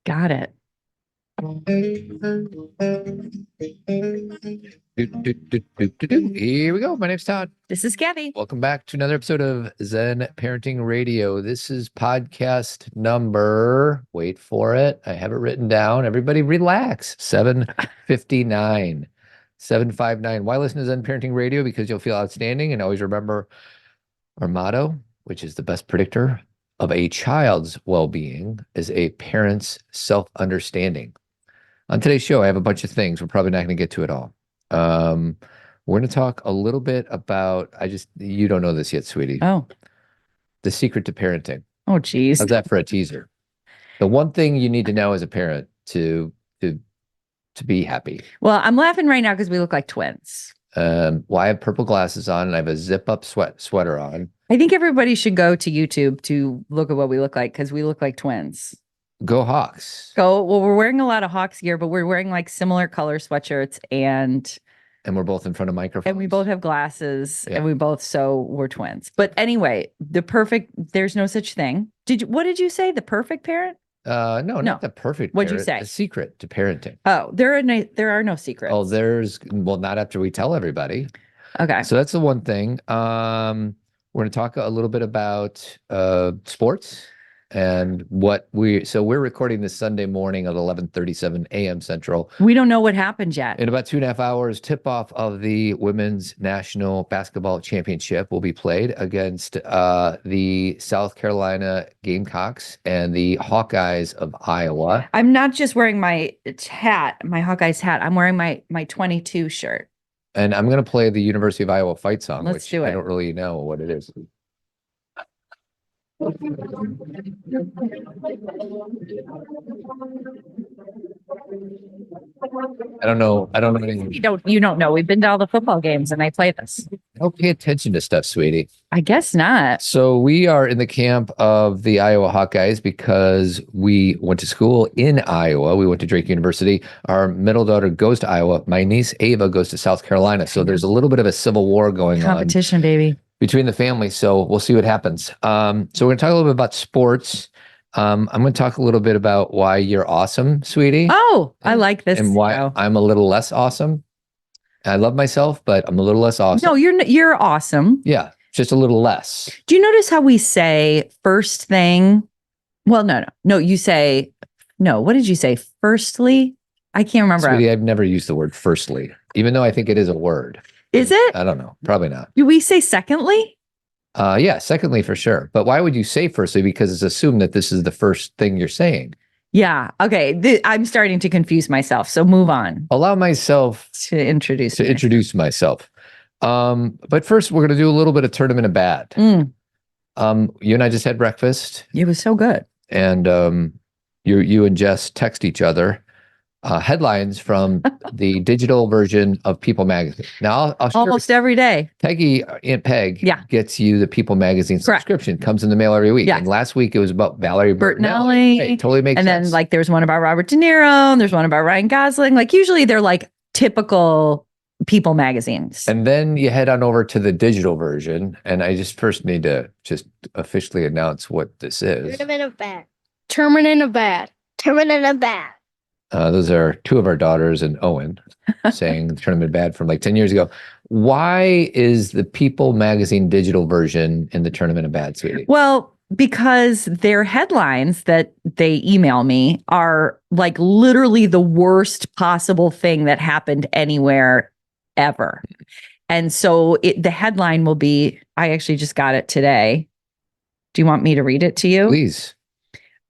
Got it. Here we go. My name's Todd. This is Cathy. Welcome back to another episode of Zen Parenting Radio. This is podcast number, wait for it, I have it written down. Everybody relax. 759. 759. Why listen to Zen Parenting Radio? Because you'll feel outstanding, and always remember our motto, which is the best predictor of a child's well-being is a parent's self-understanding. On today's show, I have a bunch of things. We're probably not going to get to it all. We're going to talk a little bit about, you don't know this yet, sweetie. Oh. The secret to parenting. Oh, geez. How's that for a teaser? The one thing you need to know as a parent to be happy. Well, I'm laughing right now because we look like twins. Well, I have purple glasses on and I have a zip-up sweater on. I think everybody should go to YouTube to look at what we look like because we look like twins. Go Hawks. Well, we're wearing a lot of Hawks gear, but we're wearing like similar color sweatshirts and we're both in front of microphones. And we both have glasses, yeah. And we're twins. But anyway, there's no such thing. What did you say? The perfect parent? No, not the perfect What'd parent. you say? The secret to parenting. Oh, there are no secrets. Oh, not after we tell everybody. Okay. So that's the one thing. We're going to talk a little bit about sports and we're recording this Sunday morning at 11:37 a.m. Central. We don't know what happened yet. In about 2.5 hours, tip-off of the Women's National Basketball Championship will be played against the South Carolina Gamecocks and the Hawkeyes of Iowa. I'm not just wearing my Hawkeyes hat. I'm wearing my 22 shirt. And I'm going to play the University of Iowa fight song, Let's do it. I don't really know what it is. I don't know anything. You don't know. We've been to all the football games and I play this. I don't pay attention to stuff, sweetie. I guess not. So we are in the camp of the Iowa Hawkeyes because we went to school in Iowa. We went to Drake University. Our middle daughter goes to Iowa. My niece Ava goes to South Carolina. So there's a little bit of a civil war going on. Competition, baby. Between the families, so we'll see what happens. So we're going to talk a little bit about sports. I'm going to talk a little bit about why you're awesome, sweetie. Oh, I like this. And why I'm a little less awesome. I love myself, but I'm a little less awesome. No, you're awesome. Yeah, just a little less. Do you notice how we say first thing? Well, no. You say no. What did you say? Firstly, I can't remember. Sweetie, I've never used the word firstly, even though I think it is a word. Is it? I don't know. Probably not. Do we say secondly? Yeah, secondly for sure. But why would you say firstly? Because it's assumed that this is the first thing you're saying. Yeah. Okay. I'm starting to confuse myself. So move on. Allow myself to introduce myself. But first, we're going to do a little bit of tournament of bad. You and I just had breakfast. It was so good. And you and Jess text each other headlines from the digital version of People magazine. Now, I'll almost every day. Peggy, Aunt Peg, gets you the People magazine subscription. Comes in the mail every week. Yeah. And last week it was about Valerie Bertinelli. Hey, totally makes sense. And then there's one about Robert De Niro. And there's one about Ryan Gosling. Usually they're typical People magazines. And then you head on over to the digital version. And I first need to officially announce what this is. Tournament of bad. Tournament of bad. Tournament of bad. Those are two of our daughters and Owen saying the tournament bad from 10 years ago. Why is the People magazine digital version in the tournament of bad, sweetie? Well, because their headlines that they email me are literally the worst possible thing that happened anywhere ever. And so the headline will be, I actually just got it today. Do you want me to read it to you? Please.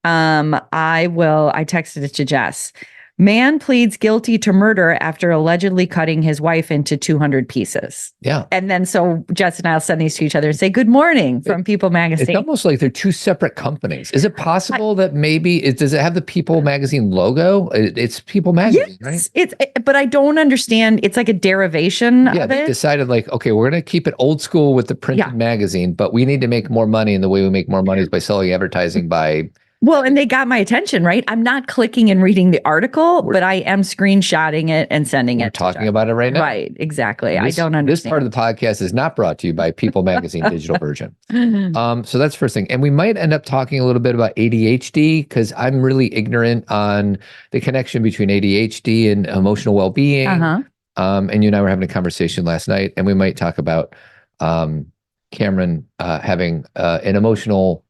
I texted it to Jess. Man pleads guilty to murder after allegedly cutting his wife into 200 pieces. Yeah. And then so Jess and I'll send these to each other and say, good morning from People magazine. It's almost like they're two separate companies. Is it possible that maybe does it have the People magazine logo? It's People magazine, yes, right? But I don't understand. It's like a derivation of it. They decided okay, we're going to keep it old school with the printed magazine, but we need to make more money. And the way we make more money is by selling advertising by Well, and they got my attention, right? I'm not clicking and reading the article, but I am screenshotting it and sending We're it. talking about it right now. Right, exactly. I don't This understand. part of the podcast is not brought to you by People Magazine digital version. So that's the first thing. And we might end up talking a little bit about ADHD because I'm really ignorant on the connection between ADHD and emotional well-being. And you and I were having a conversation last night, and we might talk about Cameron having an emotional,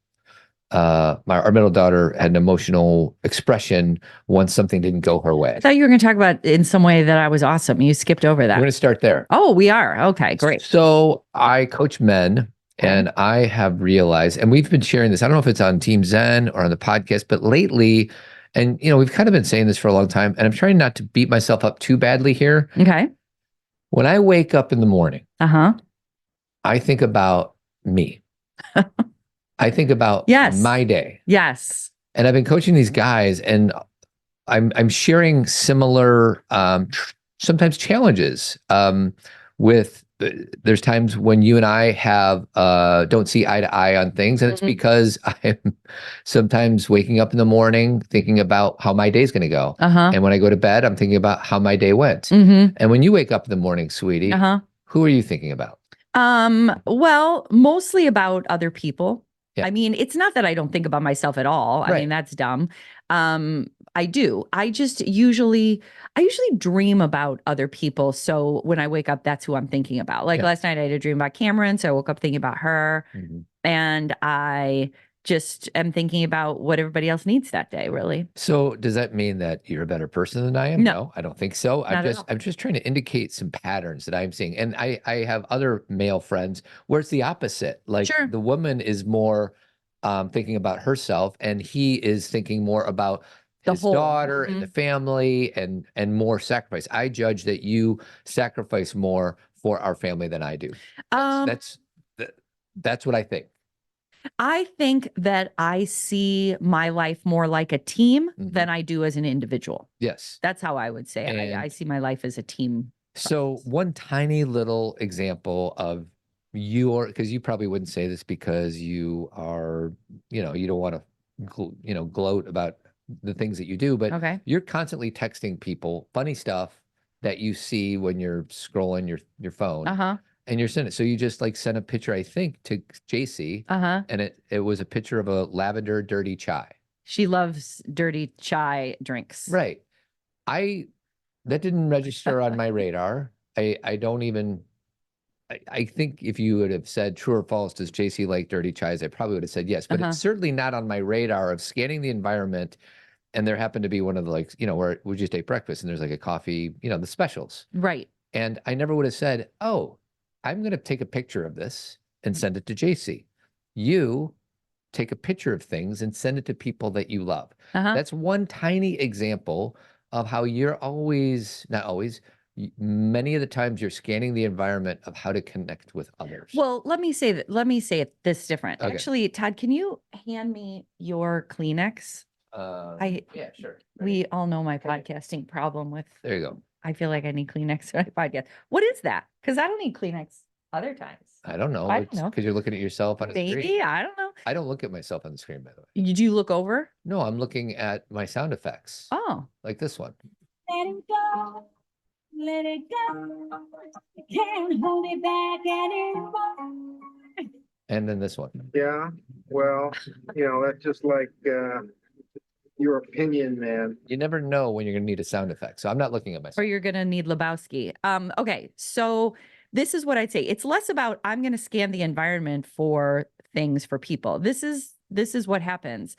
our middle daughter had an emotional expression once something didn't go her way. I thought you were going to talk about in some way that I was awesome. You skipped over that. We're going to start there. Oh, we are. Okay, great. So I coach men, and I have realized, and we've been sharing this, I don't know if it's on Team Zen or on the podcast, but lately, and we've kind of been saying this for a long time, and I'm trying not to beat myself up too badly here. Okay. When I wake up in the morning, I think about me. I think about my day. Yes. And I've been coaching these guys, and I'm sharing similar, sometimes challenges with. There's times when you and I have don't see eye to eye on things, and it's because I'm sometimes waking up in the morning thinking about how my day's going to go, and when I go to bed, I'm thinking about how my day went. And when you wake up in the morning, sweetie, who are you thinking about? Well, mostly about other people. Yeah. I mean, it's not that I don't think about myself at all. I mean, that's dumb. I do. I usually dream about other people. So when I wake up, that's who I'm thinking about. Like last night I had a dream about Cameron. So I woke up thinking about her, and I just am thinking about what everybody else needs that day, really. So does that mean that you're a better person than I am? No, I don't think so. I'm just trying to indicate some patterns that I'm seeing. And I have other male friends where it's the opposite. Like the woman is more thinking about herself, and he is thinking more about his daughter and the family and more sacrifice. I judge that you sacrifice more for our family than I do. That's what I think. I think that I see my life more like a team than I do as an individual. Yes. That's how I would say it. I see my life as a team. So one tiny little example of because you probably wouldn't say this because you are, you don't want to, gloat about the things that you do, but you're constantly texting people funny stuff that you see when you're scrolling your phone. And you're sending it. So you just sent a picture, I think, to JC. And it was a picture of a lavender dirty chai. She loves dirty chai drinks. Right. That didn't register on my radar. I don't even, I think if you would have said true or false, does JC like dirty chais? I probably would have said yes, but it's certainly not on my radar of scanning the environment. And there happened to be one of the where we just ate breakfast and there's a coffee, the specials. Right. And I never would have said, oh, I'm going to take a picture of this and send it to JC. You take a picture of things and send it to people that you love. That's one tiny example of how you're not always, many of the times you're scanning the environment of how to connect with others. Well, let me say it this different. Actually, Todd, can you hand me your Kleenex? Yeah, sure. We all know my podcasting problem with. There you go. I feel like I need Kleenex when I podcast. What is that? Because I don't need Kleenex other times. I don't know. Because you're looking at yourself on a screen. Maybe, I don't know. I don't look at myself on the screen, by the way. Did you look over? No, I'm looking at my sound effects. Oh. Like this one. Let it go. Let it go. You can't hold it back anymore. And then this one. Yeah, well, that's just like your opinion, man. You never know when you're going to need a sound effect. So I'm not looking at myself. Or you're going to need Lebowski. Okay, so this is what I'd say. It's less about I'm going to scan the environment for things for people. This is what happens.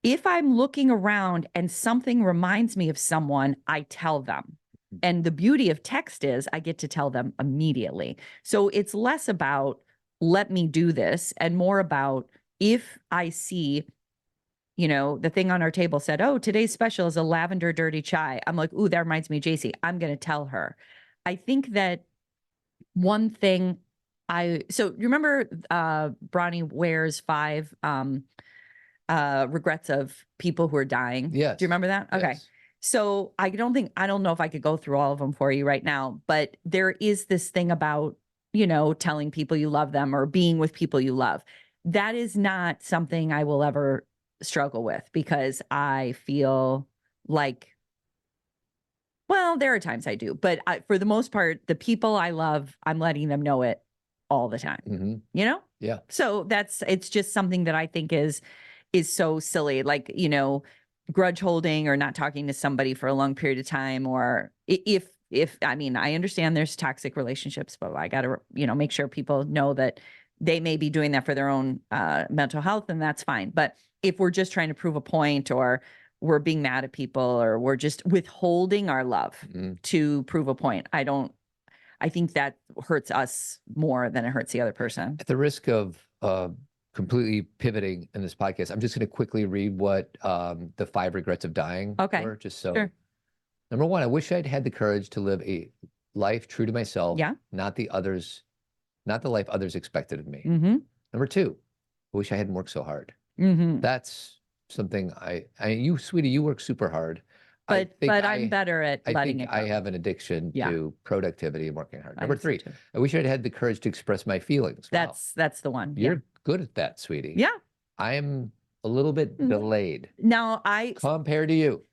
If I'm looking around and something reminds me of someone, I tell them. And the beauty of text is I get to tell them immediately. So it's less about let me do this and more about if I see, the thing on our table said, oh, today's special is a lavender dirty chai. I'm like, ooh, that reminds me of JC. I'm going to tell her. I think that one thing so remember Bronnie Ware's 5 regrets of people who are dying? Yes. Do you remember that? Okay. Yes. So I don't know if I could go through all of them for you right now, but there is this thing about, telling people you love them or being with people you love. that is not something I will ever struggle with, because I feel like, well, there are times I do, but for the most part, the people I love, I'm letting them know it all the time, you know? Yeah. So it's just something that I think is so silly. Like, grudge holding or not talking to somebody for a long period of time, or if I mean, I understand there's toxic relationships, but I got to, make sure people know that they may be doing that for their own mental health, and that's fine. But if we're just trying to prove a point, or we're being mad at people, or we're just withholding our love to prove a point, I think that hurts us more than it hurts the other person. At the risk of completely pivoting in this podcast, I'm just going to quickly read what the 5 regrets of dying were, just so. Sure. Number 1, I wish I'd had the courage to live a life true to myself, not the life others expected of me. Number 2, I wish I hadn't worked so hard. That's something you, sweetie, you work super hard. But I'm better at letting it go. I have an addiction to productivity and working hard. Number 3, I wish I'd had the courage to express my feelings. That's the one. You're good at that, sweetie. Yeah. I am a little bit delayed. Now compared to you.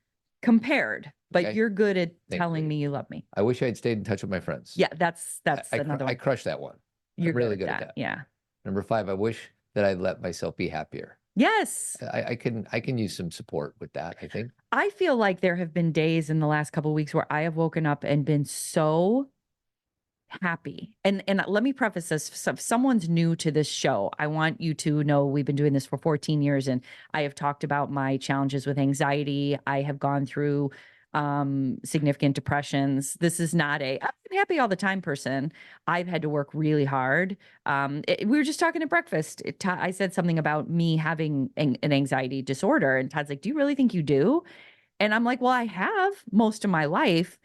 But you're good at telling me you love me. I wish I had stayed in touch with my friends. Yeah, that's another one. I crushed that one. You're really good at that. Yeah. Number 5, I wish that I'd let myself be happier. Yes. I can use some support with that, I think. I feel like there have been days in the last couple of weeks where I have woken up and been so happy. And let me preface this. So if someone's new to this show, I want you to know we've been doing this for 14 years, and I have talked about my challenges with anxiety. I have gone through significant depressions. This is not I'm happy all the time person. I've had to work really hard. We were just talking at breakfast. I said something about me having an anxiety disorder, and Todd's like, "Do you really think you do?" And I'm like, "Well, I have most of my life,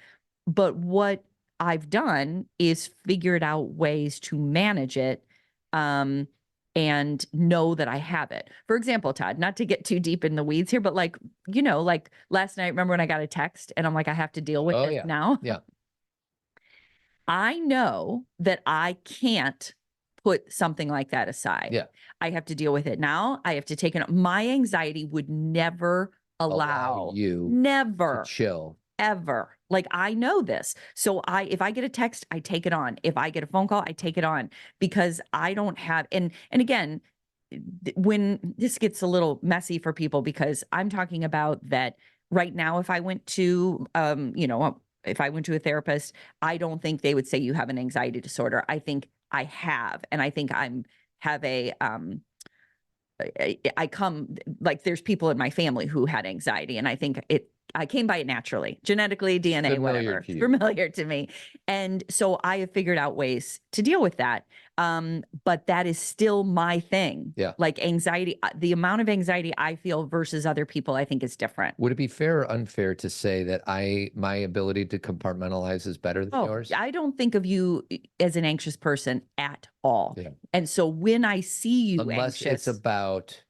but what I've done is figured out ways to manage it, and know that I have it." For example, Todd, not to get too deep in the weeds here, but like last night, remember when I got a text and I'm like, I have to deal with it now? Yeah. I know that I can't put something like that aside. Yeah. I have to deal with it now. I have to take it. My anxiety would never allow you to chill. Ever. Like, I know this. So if I get a text, I take it on. If I get a phone call, I take it on, because I don't have, and again, when this gets a little messy for people, because I'm talking about that right now, if I went to, if I went to a therapist, I don't think they would say you have an anxiety disorder. I think I have, and I think I come, like, there's people in my family who had anxiety, and I think I came by it naturally, genetically, DNA, whatever, familiar to me. And so I have figured out ways to deal with that. But that is still my thing. Yeah. Like anxiety, the amount of anxiety I feel versus other people, I think is different. Would it be fair or unfair to say that my ability to compartmentalize is better than yours? I don't think of you as an anxious person at all. Yeah. And so when I see you unless anxious, it's about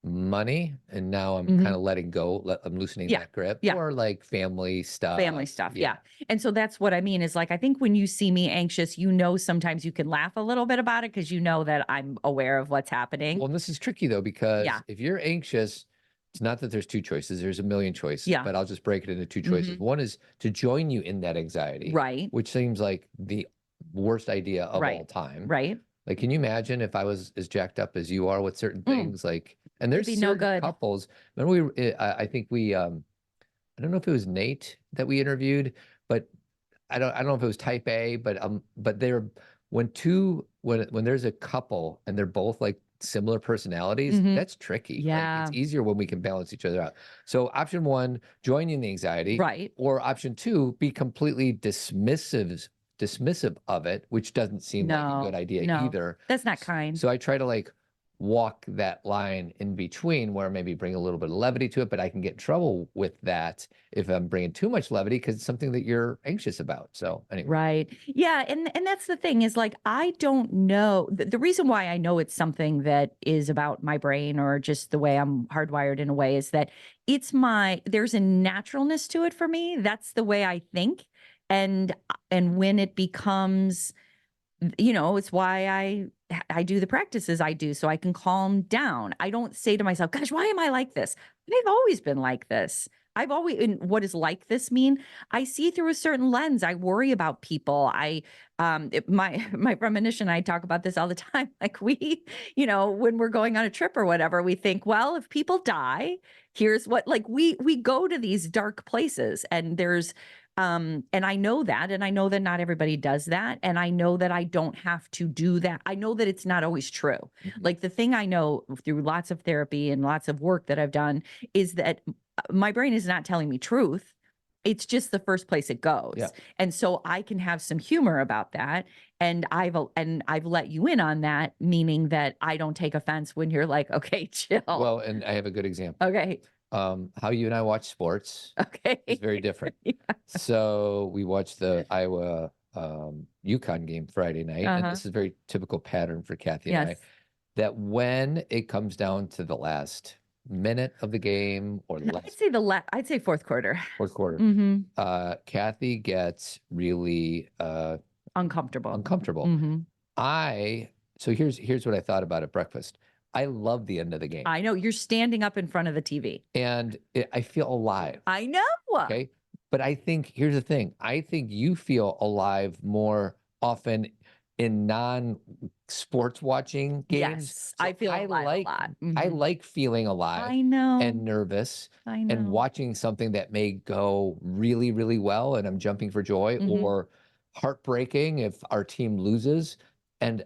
money, and now I'm kind of letting go, I'm loosening that grip, or like family stuff. Yeah. And so that's what I mean is, like, I think when you see me anxious, sometimes you can laugh a little bit about it because that I'm aware of what's happening. Well, and this is tricky though, because if you're anxious, it's not that there's 2 choices, there's a million choices, but I'll just break it into 2 choices. One is to join you in that anxiety, right? Which seems like the worst idea of all time. Right. Like, can you imagine if I was as jacked up as you are with certain things? Like, and there's certain couples. Remember, I think I don't know if it was Nate that we interviewed, but I don't know if it was type A, but when there's a couple and they're both like similar personalities, that's tricky. Yeah. Like, it's easier when we can balance each other out. So option 1, join in the anxiety. Right. Or option 2, be completely dismissive of it, which doesn't seem like a good idea either. That's not kind. So I try to like walk that line in between, where maybe bring a little bit of levity to it, but I can get in trouble with that if I'm bringing too much levity because it's something that you're anxious about. So anyway. Right. Yeah. And that's the thing is, like, I don't know. The reason why I know it's something that is about my brain or just the way I'm hardwired in a way is that there's a naturalness to it for me. That's the way I think. And when it becomes, it's why I I do the practices I do so I can calm down. I don't say to myself, gosh, why am I like this? I've always been like this. And what does like this mean? I see through a certain lens. I worry about people. My premonition, I talk about this all the time. Like when we're going on a trip or whatever, we think, well, if people die, here's what, like we go to these dark places, and there's, and I know that, and I know that not everybody does that. And I know that I don't have to do that. I know that it's not always true. Like the thing I know through lots of therapy and lots of work that I've done is that my brain is not telling me truth. It's just the first place it goes. Yeah. And so I can have some humor about that. And I've let you in on that, meaning that I don't take offense when you're like, okay, chill. Well, and I have a good example. Okay. How you and I watch sports Okay. is very different. Yeah. So we watched the Iowa UConn game Friday night, and this is a very typical pattern for Cathy and I, that when it comes down to the last minute of the game or last, I'd say fourth quarter. fourth quarter, Cathy gets really Uncomfortable. So here's what I thought about at breakfast. I love the end of the game. I know you're standing up in front of the TV. And I feel alive. I know. Okay. But I think, here's the thing. I think you feel alive more often in non-sports watching games. Yes, I feel alive a lot. I like feeling alive. I know. And nervous. I know. And watching something that may go really, really well and I'm jumping for joy, or heartbreaking if our team loses. And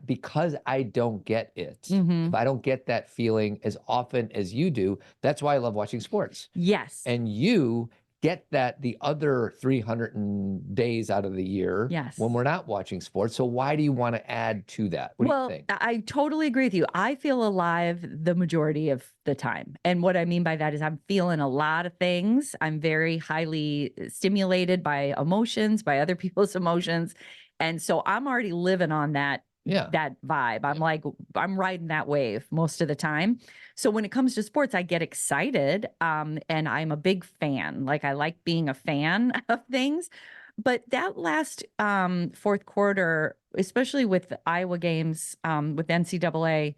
because I don't get it, if I don't get that feeling as often as you do, that's why I love watching sports. Yes. And you get that the other 300 days out of the year when we're not watching sports. So why do you want to add to that? What do you think? I totally agree with you. I feel alive the majority of the time. And what I mean by that is I'm feeling a lot of things. I'm very highly stimulated by emotions, by other people's emotions. And so I'm already living on that vibe. I'm like, I'm riding that wave most of the time. So when it comes to sports, I get excited. And I'm a big fan. Like I like being a fan of things. But that last fourth quarter, especially with the Iowa games, with NCAA,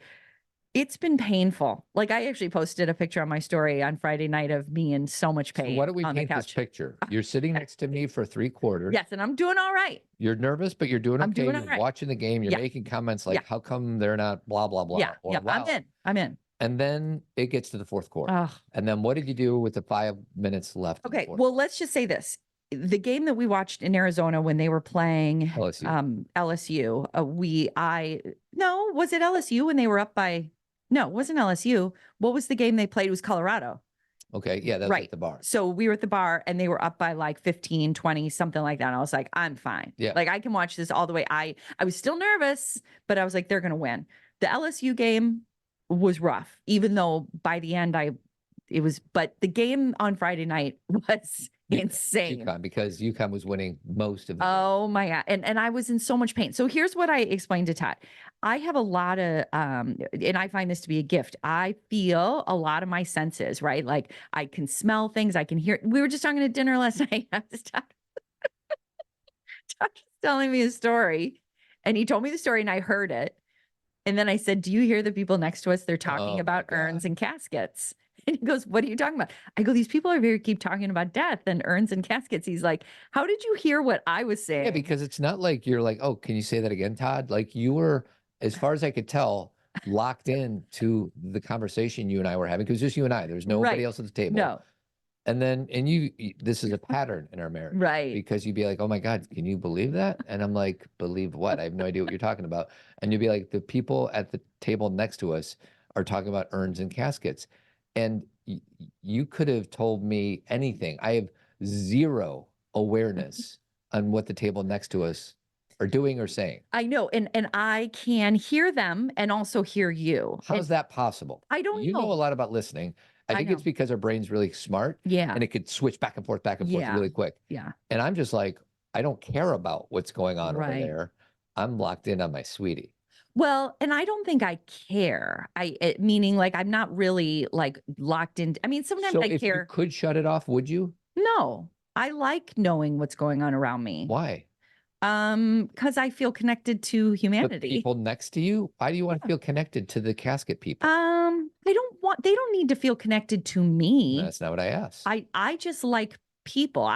it's been painful. Like I actually posted a picture on my story on Friday night of me in so much pain. So why don't we on paint the couch. this picture? You're sitting next to me for 3 quarters. Yes, and I'm doing all right. You're nervous, but you're doing okay. I'm doing You're all right. watching the game. You're making comments like, how come they're not blah, blah, blah. Yeah, or, wow. I'm in. And then it gets to the fourth quarter. And then what did you do with the 5 minutes left? Okay, well, let's just say this. The game that we watched in Arizona when they were playing LSU, was it LSU when they were up by... No, it wasn't LSU. What was the game they played? It was Colorado. Okay, yeah, that's right. At the bar. So we were at the bar and they were up by like 15, 20, something like that. And I was like, I'm fine. Yeah. Like I can watch this all the way. I was still nervous, but I was like, they're going to win. The LSU game was rough, even though by the end but the game on Friday night was insane. UConn, because UConn was winning most of the game. My God. And I was in so much pain. So here's what I explained to Todd. I have a lot of, and I find this to be a gift. I feel a lot of my senses, right? Like I can smell things, I can hear. We were just talking at dinner last night. Todd was telling me a story and he told me the story and I heard it. And then I said, do you hear the people next to us? They're talking about urns and caskets. And he goes, what are you talking about? I go, these people keep talking about death and urns and caskets. He's like, how did you hear what I was saying? Yeah, because it's not like you're like, oh, can you say that again, Todd? Like you were, as far as I could tell, locked in to the conversation you and I were having, because just you and I, there's nobody else at the table. No. And then, this is a pattern in our marriage. Right. Because you'd be like, oh my God, can you believe that? And I'm like, believe what? I have no idea what you're talking about. And you'd be like, the people at the table next to us are talking about urns and caskets. And you could have told me anything. I have zero awareness on what the table next to us are doing or saying. I know. And I can hear them and also hear you. How is that possible? I don't know. You know a lot about listening. I think it's because our brain's really smart. Yeah. And it could switch back and forth really quick. Yeah. And I'm just like, I don't care about what's going on over there. I'm locked in on my sweetie. Well, and I don't think I care. Meaning like I'm not really like locked in. I mean, sometimes I care. If you could shut it off, would you? No, I like knowing what's going on around me. Why? Because I feel connected to The humanity. people next to you? Why do you want to feel connected to the casket people? They don't need to feel connected to me. That's not what I asked. I just like people.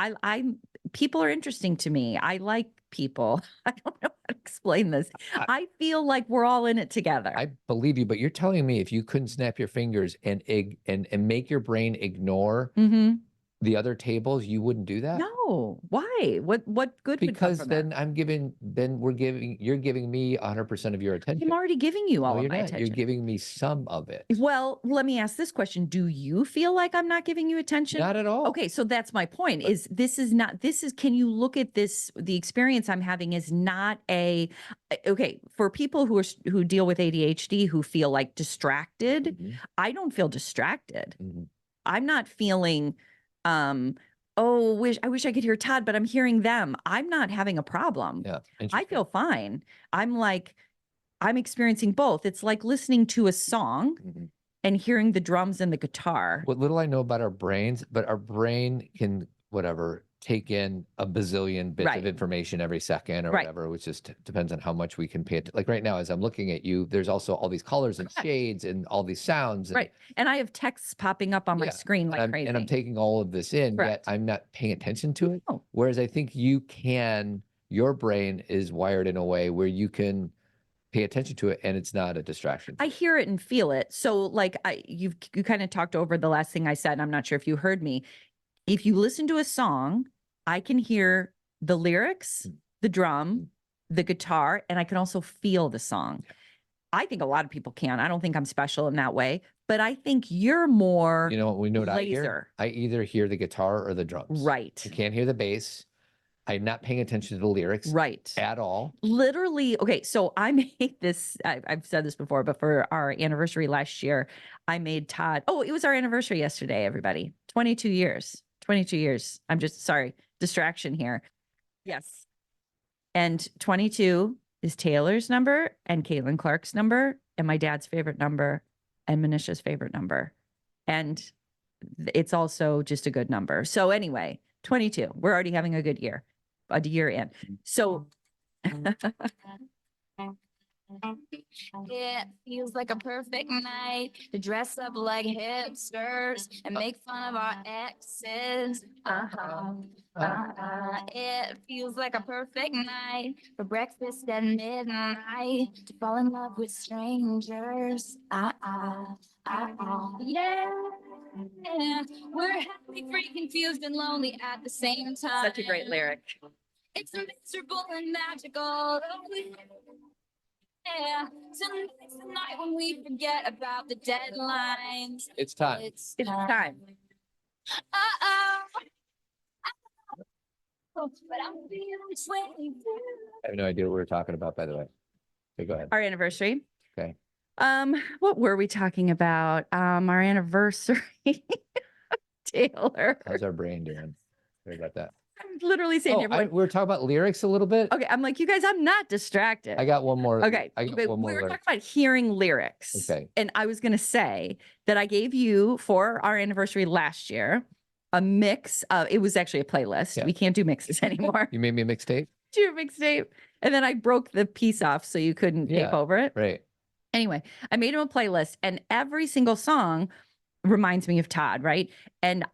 People are interesting to me. I like people. I don't know how to explain this. I feel like we're all in it together. I believe you, but you're telling me if you couldn't snap your fingers and make your brain ignore the other tables, you wouldn't do that? No. Why? What good would come Because from then that? you're giving me 100% of your attention. I'm already giving you all No, of you're my not. attention. You're giving me some of it. Well, let me ask this question. Do you feel like I'm not giving you attention? Not at all. Okay, so that's my point. Can you look at this, the experience I'm having is not for people who deal with ADHD, who feel like distracted, I don't feel distracted. I'm not feeling, I wish I could hear Todd, but I'm hearing them. I'm not having a problem. Yeah. I feel fine. I'm experiencing both. It's like listening to a song and hearing the drums and the guitar. What little I know about our brains, but our brain can take in a bazillion bits of information every second or whatever, which just depends on how much we can pay it. Like right now, as I'm looking at you, there's also all these colors and shades and all these sounds. And I have texts popping up on my screen like crazy. And I'm taking all of this in, yet I'm not paying attention to it. Oh. Whereas I think your brain is wired in a way where you can pay attention to it and it's not a distraction. I hear it and feel it. So like you kind of talked over the last thing I said, and I'm not sure if you heard me. If you listen to a song, I can hear the lyrics, the drum, the guitar, and I can also feel the song. I think a lot of people can. I don't think I'm special in that way, but I think you're more what I hear? laser. I either hear the guitar or the drums. Right. I can't hear the bass. I'm not paying attention to the lyrics at all. Literally. Okay. So I made this, I've said this before, but for our anniversary last year, I made Todd. Oh, it was our anniversary yesterday, everybody. 22 years. 22 years. I'm just sorry. Distraction here. Yes. And 22 is Taylor's number and Caitlin Clark's number and my dad's favorite number and Manisha's favorite number. And it's also just a good number. So anyway, 22. We're already having a good year. A year in. So it feels like a perfect night to dress up like hipsters and make fun of our exes. It feels like a perfect night for breakfast at midnight to fall in love with strangers. Yeah. We're happy, free, confused, and lonely at the same time. Such a great lyric. It's miserable and magical. Yeah, tonight's the night when we forget about the deadlines. It's time. It's time. But I'm feeling 22. I have no idea what we were talking about, by the way. Okay, go ahead. Our anniversary. Okay. What were we talking about? Our anniversary. Taylor. How's our brain doing? Sorry about that. I'm literally saying we were talking about lyrics a little bit. Okay, I'm like, you guys, I'm not distracted. I got one more. Okay, I got but one more we were lyric. talking about hearing lyrics. Okay. And I was going to say that I gave you for our anniversary last year a mix of, it was actually a playlist. Yeah. We can't do mixes anymore. You made me a mixtape? Do a mixtape. And then I broke the piece off so you couldn't tape over it. Right. Anyway, I made him a playlist and every single song reminds me of Todd, right? And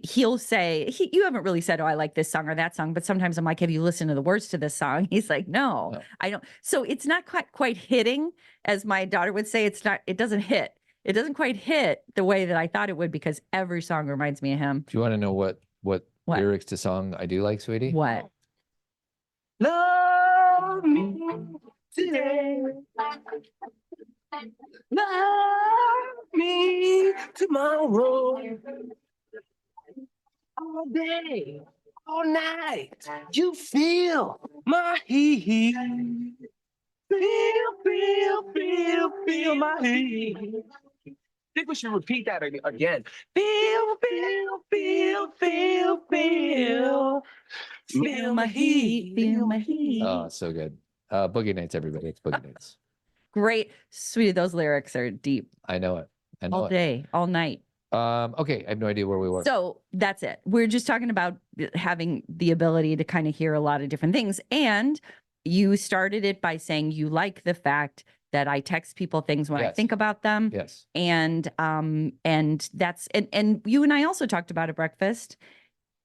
he'll say, you haven't really said, oh, I like this song or that song. But sometimes I'm like, have you listened to the words to this song? He's like, no, I don't. So it's not quite hitting, as my daughter would say. It doesn't hit. It doesn't quite hit the way that I thought it would because every song reminds me of him. Do you want to know what lyrics to song I do like, sweetie? What? Love me today. Love me tomorrow. All day, all night, you feel my heat. Feel my heat. I think we should repeat that again. Feel my heat. Feel my heat. Oh, so good. Boogie Nights, everybody. It's Boogie Nights. Great. Sweetie, those lyrics are deep. I know it. All day, all night. Okay, I have no idea where we were. So that's it. We're just talking about having the ability to kind of hear a lot of different things. And you started it by saying you like the fact that I text people things when I Yes. think about them. Yes. And that's and you and I also talked about at breakfast.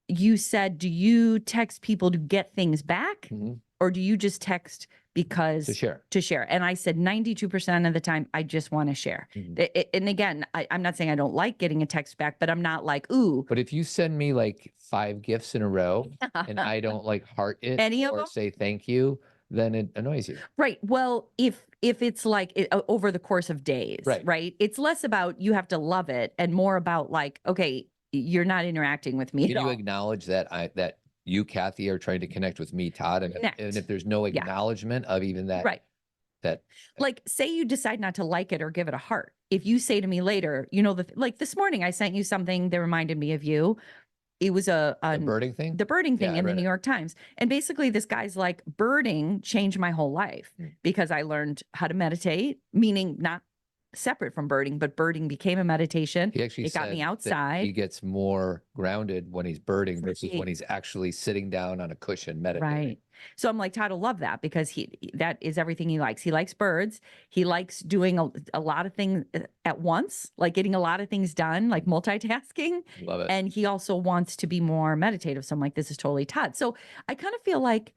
You said, do you text people to get things back, Mhm. or do you just text because To share. to share? And I said 92% of the time I just want to share. Mhm. And again, I'm not saying I don't like getting a text back, but I'm not like, ooh, But if you send me like 5 gifts in a row and I don't like heart it Any of or them? say thank you, then it annoys you. right. Well, if it's like over the course of days, Right. right? It's less about you have to love it and more about like, okay, you're not interacting with me Can at you all. acknowledge that you, Cathy, are trying to connect with me, Todd? And Connect. if there's no Yeah. acknowledgement of even that, Right. that Like, say you decide not to like it or give it a heart. If you say to me later, like this morning, I sent you something that reminded me of you. It was the birding thing. the birding thing Yeah, I in the read New it. York Times. And basically this guy's like, birding changed my whole life Mm. because I learned how to meditate, meaning not separate from birding, but birding became a meditation. He actually It got me said that outside. he gets more grounded when he's birding versus Right. when he's actually sitting down on a cushion meditating. Right. So I'm like, Todd will love that because that is everything he likes. He likes birds. He likes doing a lot of things at once, like getting a lot of things done, like multitasking. Love it. And he also wants to be more meditative. So I'm like, this is totally Todd. So I kind of feel like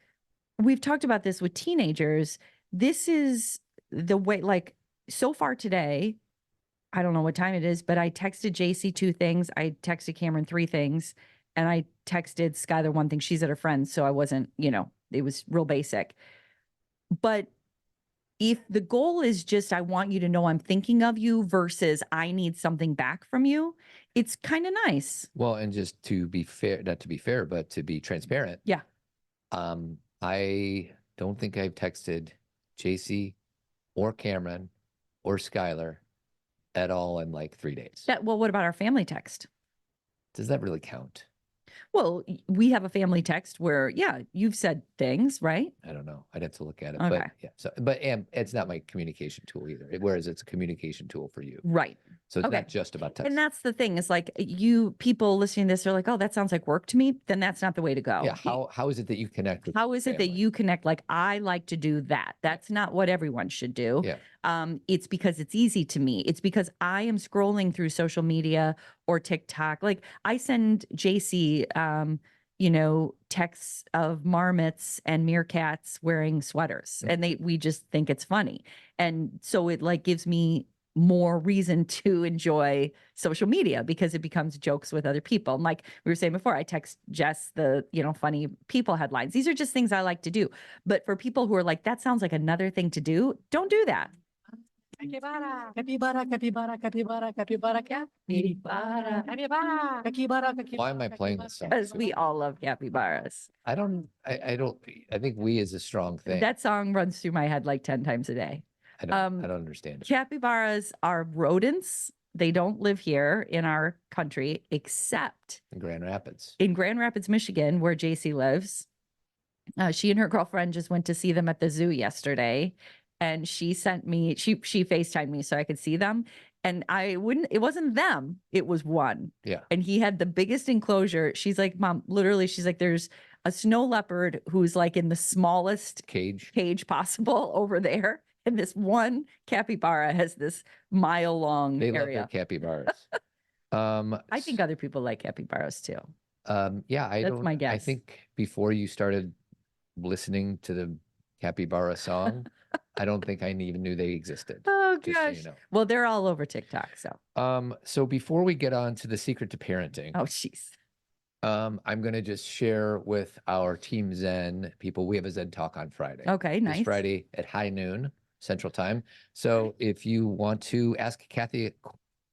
we've talked about this with teenagers. This is the way, like so far today, I don't know what time it is, but I texted JC 2 things. I texted Cameron 3 things. And I texted Skylar 1 thing. She's at her friend's. So I wasn't, it was real basic. But if the goal is just, I want you to know I'm thinking of you versus I need something back from you, it's kind of nice. Well, and just to be fair, not to be fair, but to be transparent. Yeah. I don't think I've texted JC or Cameron or Skylar at all in like 3 days. Well, what about our family text? Does that really count? Well, we have a family text where, yeah, you've said things, right? I don't know. I'd have to look at it. Okay. But yeah. So, but it's not my communication tool either. Whereas it's a communication tool for you. Right. So it's Okay. not just about text. And that's the thing is like people listening to this are like, oh, that sounds like work to me. Then that's not the way to go. Yeah. How is it that you connect with How is it that family? you connect? Like, I like to do that. That's not what everyone should do. Yeah. It's because it's easy to me. It's because I am scrolling through social media or TikTok. Like I send JC, texts of marmots and meerkats wearing sweaters, and we just think it's funny. And so it like gives me more reason to enjoy social media because it becomes jokes with other people. And like we were saying before, I text Jess the, funny people headlines. These are just things I like to do. But for people who are like, that sounds like another thing to do, don't do that. Capybara, capybara, capybara, capybara, capybara, capybara, capybara, capybara, capybara. Why am I playing this song? Because we all love capybaras. I think we is a strong thing. That song runs through my head like 10 times a day. I don't understand it. Capybaras are rodents. They don't live here in our country, except In Grand Rapids. in Grand Rapids, Michigan, where JC lives. She and her girlfriend just went to see them at the zoo yesterday. And she sent me, she FaceTimed me so I could see them. And it wasn't them, it was one. Yeah. And he had the biggest enclosure. She's like, Mom, literally, she's like, there's a snow leopard who's like in the smallest cage possible over there. And this one capybara has this mile long They area. love their capybaras. I think other people like capybaras too. Yeah, That's my guess. I think before you started listening to the capybara song, I don't think I even knew they existed. Oh just so gosh. you know. Well, they're all over TikTok. So. So before we get on to the secret to parenting, Oh, jeez. I'm going to just share with our Team Zen people. We have a Zen talk on Friday. Okay, nice. This Friday at high noon Central Time. So if you want to ask Cathy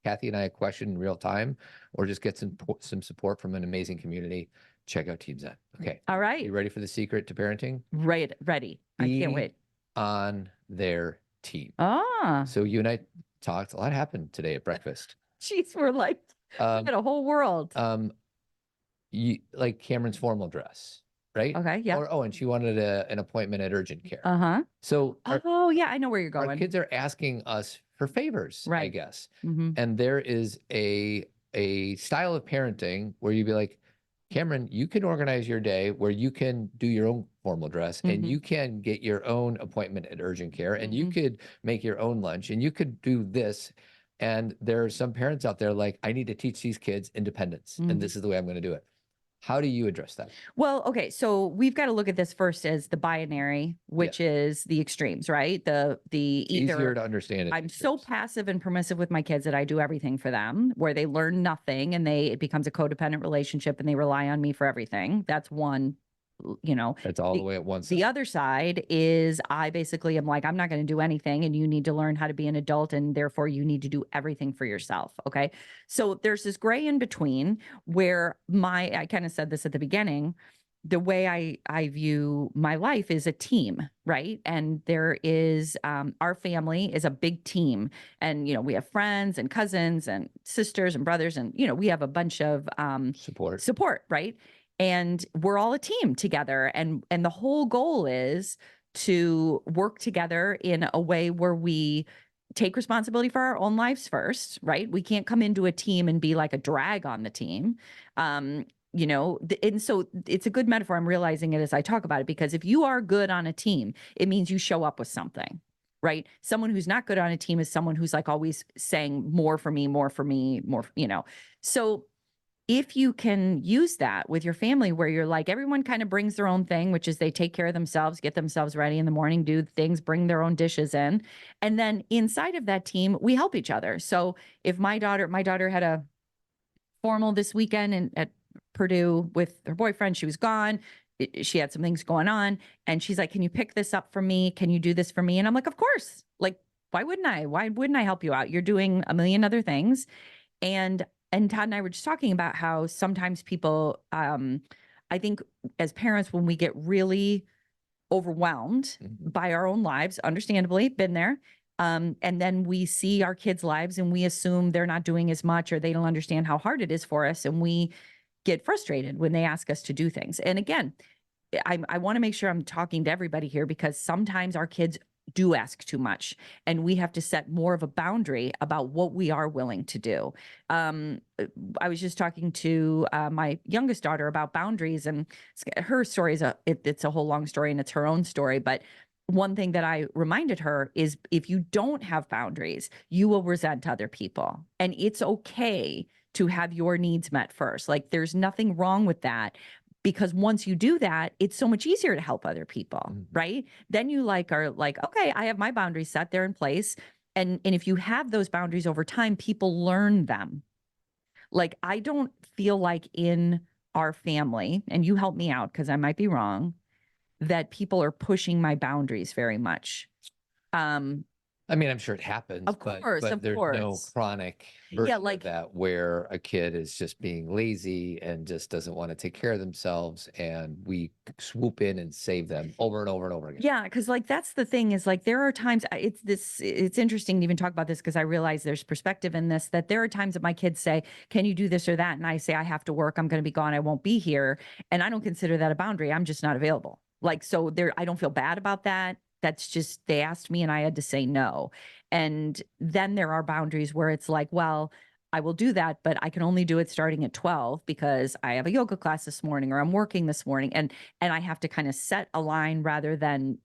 and I a question in real time, or just get some support from an amazing community, check out Team Zen. Okay. All right. You ready for the secret to parenting? Right. Ready. I can't wait. On their team. Ah. So you and I talked. A lot happened today at breakfast. Jeez, we're like, we got a whole world. You like Cameron's formal dress, right? Okay. Yeah. And she wanted an appointment at urgent care. Uh-huh. So Oh, yeah. I know where you're our going. kids are asking us for favors, I Right. guess. Mhm. And there is a a style of parenting where you'd be like, Cameron, you can organize your day where you can do your own formal dress and you can get your own appointment at urgent care and you could make your own lunch and you could do this. And there are some parents out there like, I need to teach these kids independence and this is the way I'm going to do it. How do you address that? Well, okay, so we've got to look at this first as the binary, which is the extremes, right? The either easier to understand. I'm so passive and permissive with my kids that I do everything for them, where they learn nothing and it becomes a codependent relationship and they rely on me for everything. That's one. That's all the way at once. The other side is I basically am like, I'm not going to do anything and you need to learn how to be an adult and therefore you need to do everything for yourself. Okay. So there's this gray in between where I kind of said this at the beginning, the way I view my life is a team, right? And there is, our family is a big team and, we have friends and cousins and sisters and brothers and, we have a bunch of support, right? And we're all a team together. And the whole goal is to work together in a way where we take responsibility for our own lives first, right? We can't come into a team and be like a drag on the team. And so it's a good metaphor. I'm realizing it as I talk about it, because if you are good on a team, it means you show up with something, right? Someone who's not good on a team is someone who's like always saying more for me, more for me, more, So if you can use that with your family where you're like, everyone kind of brings their own thing, which is they take care of themselves, get themselves ready in the morning, do things, bring their own dishes in. And then inside of that team, we help each other. So if my daughter had a formal this weekend at Purdue with her boyfriend, she was gone. She had some things going on and she's like, can you pick this up for me? Can you do this for me? And I'm like, of course. Like, why wouldn't I? Why wouldn't I help you out? You're doing a million other things. And Todd and I were just talking about how sometimes people, I think as parents, when we get really overwhelmed by our own lives, understandably, been there, and then we see our kids' lives and we assume they're not doing as much or they don't understand how hard it is for us. And we get frustrated when they ask us to do things. And again, I want to make sure I'm talking to everybody here because sometimes our kids do ask too much and we have to set more of a boundary about what we are willing to do. I was just talking to my youngest daughter about boundaries and her story is it's a whole long story and it's her own story. But one thing that I reminded her is if you don't have boundaries, you will resent other people and it's okay to have your needs met first. Like there's nothing wrong with that. Because once you do that, it's so much easier to help other people, right? Then you are like, okay, I have my boundaries set, they're in place. And if you have those boundaries over time, people learn them. Like, I don't feel like in our family, and you help me out because I might be wrong, that people are pushing my boundaries very much. I mean, I'm sure it happens, of course, but there's no chronic version of that where a kid is just being lazy and just doesn't want to take care of themselves and we swoop in and save them over and over and over again. Yeah, because that's the thing is there are times it's interesting to even talk about this because I realize there's perspective in this, that there are times that my kids say, can you do this or that? And I say, I have to work, I'm going to be gone, I won't be here. And I don't consider that a boundary. I'm just not available. So I don't feel bad about that. That's just, they asked me and I had to say no. And then there are boundaries where it's like, well, I will do that, but I can only do it starting at 12 because I have a yoga class this morning or I'm working this morning. And I have to kind of set a line rather than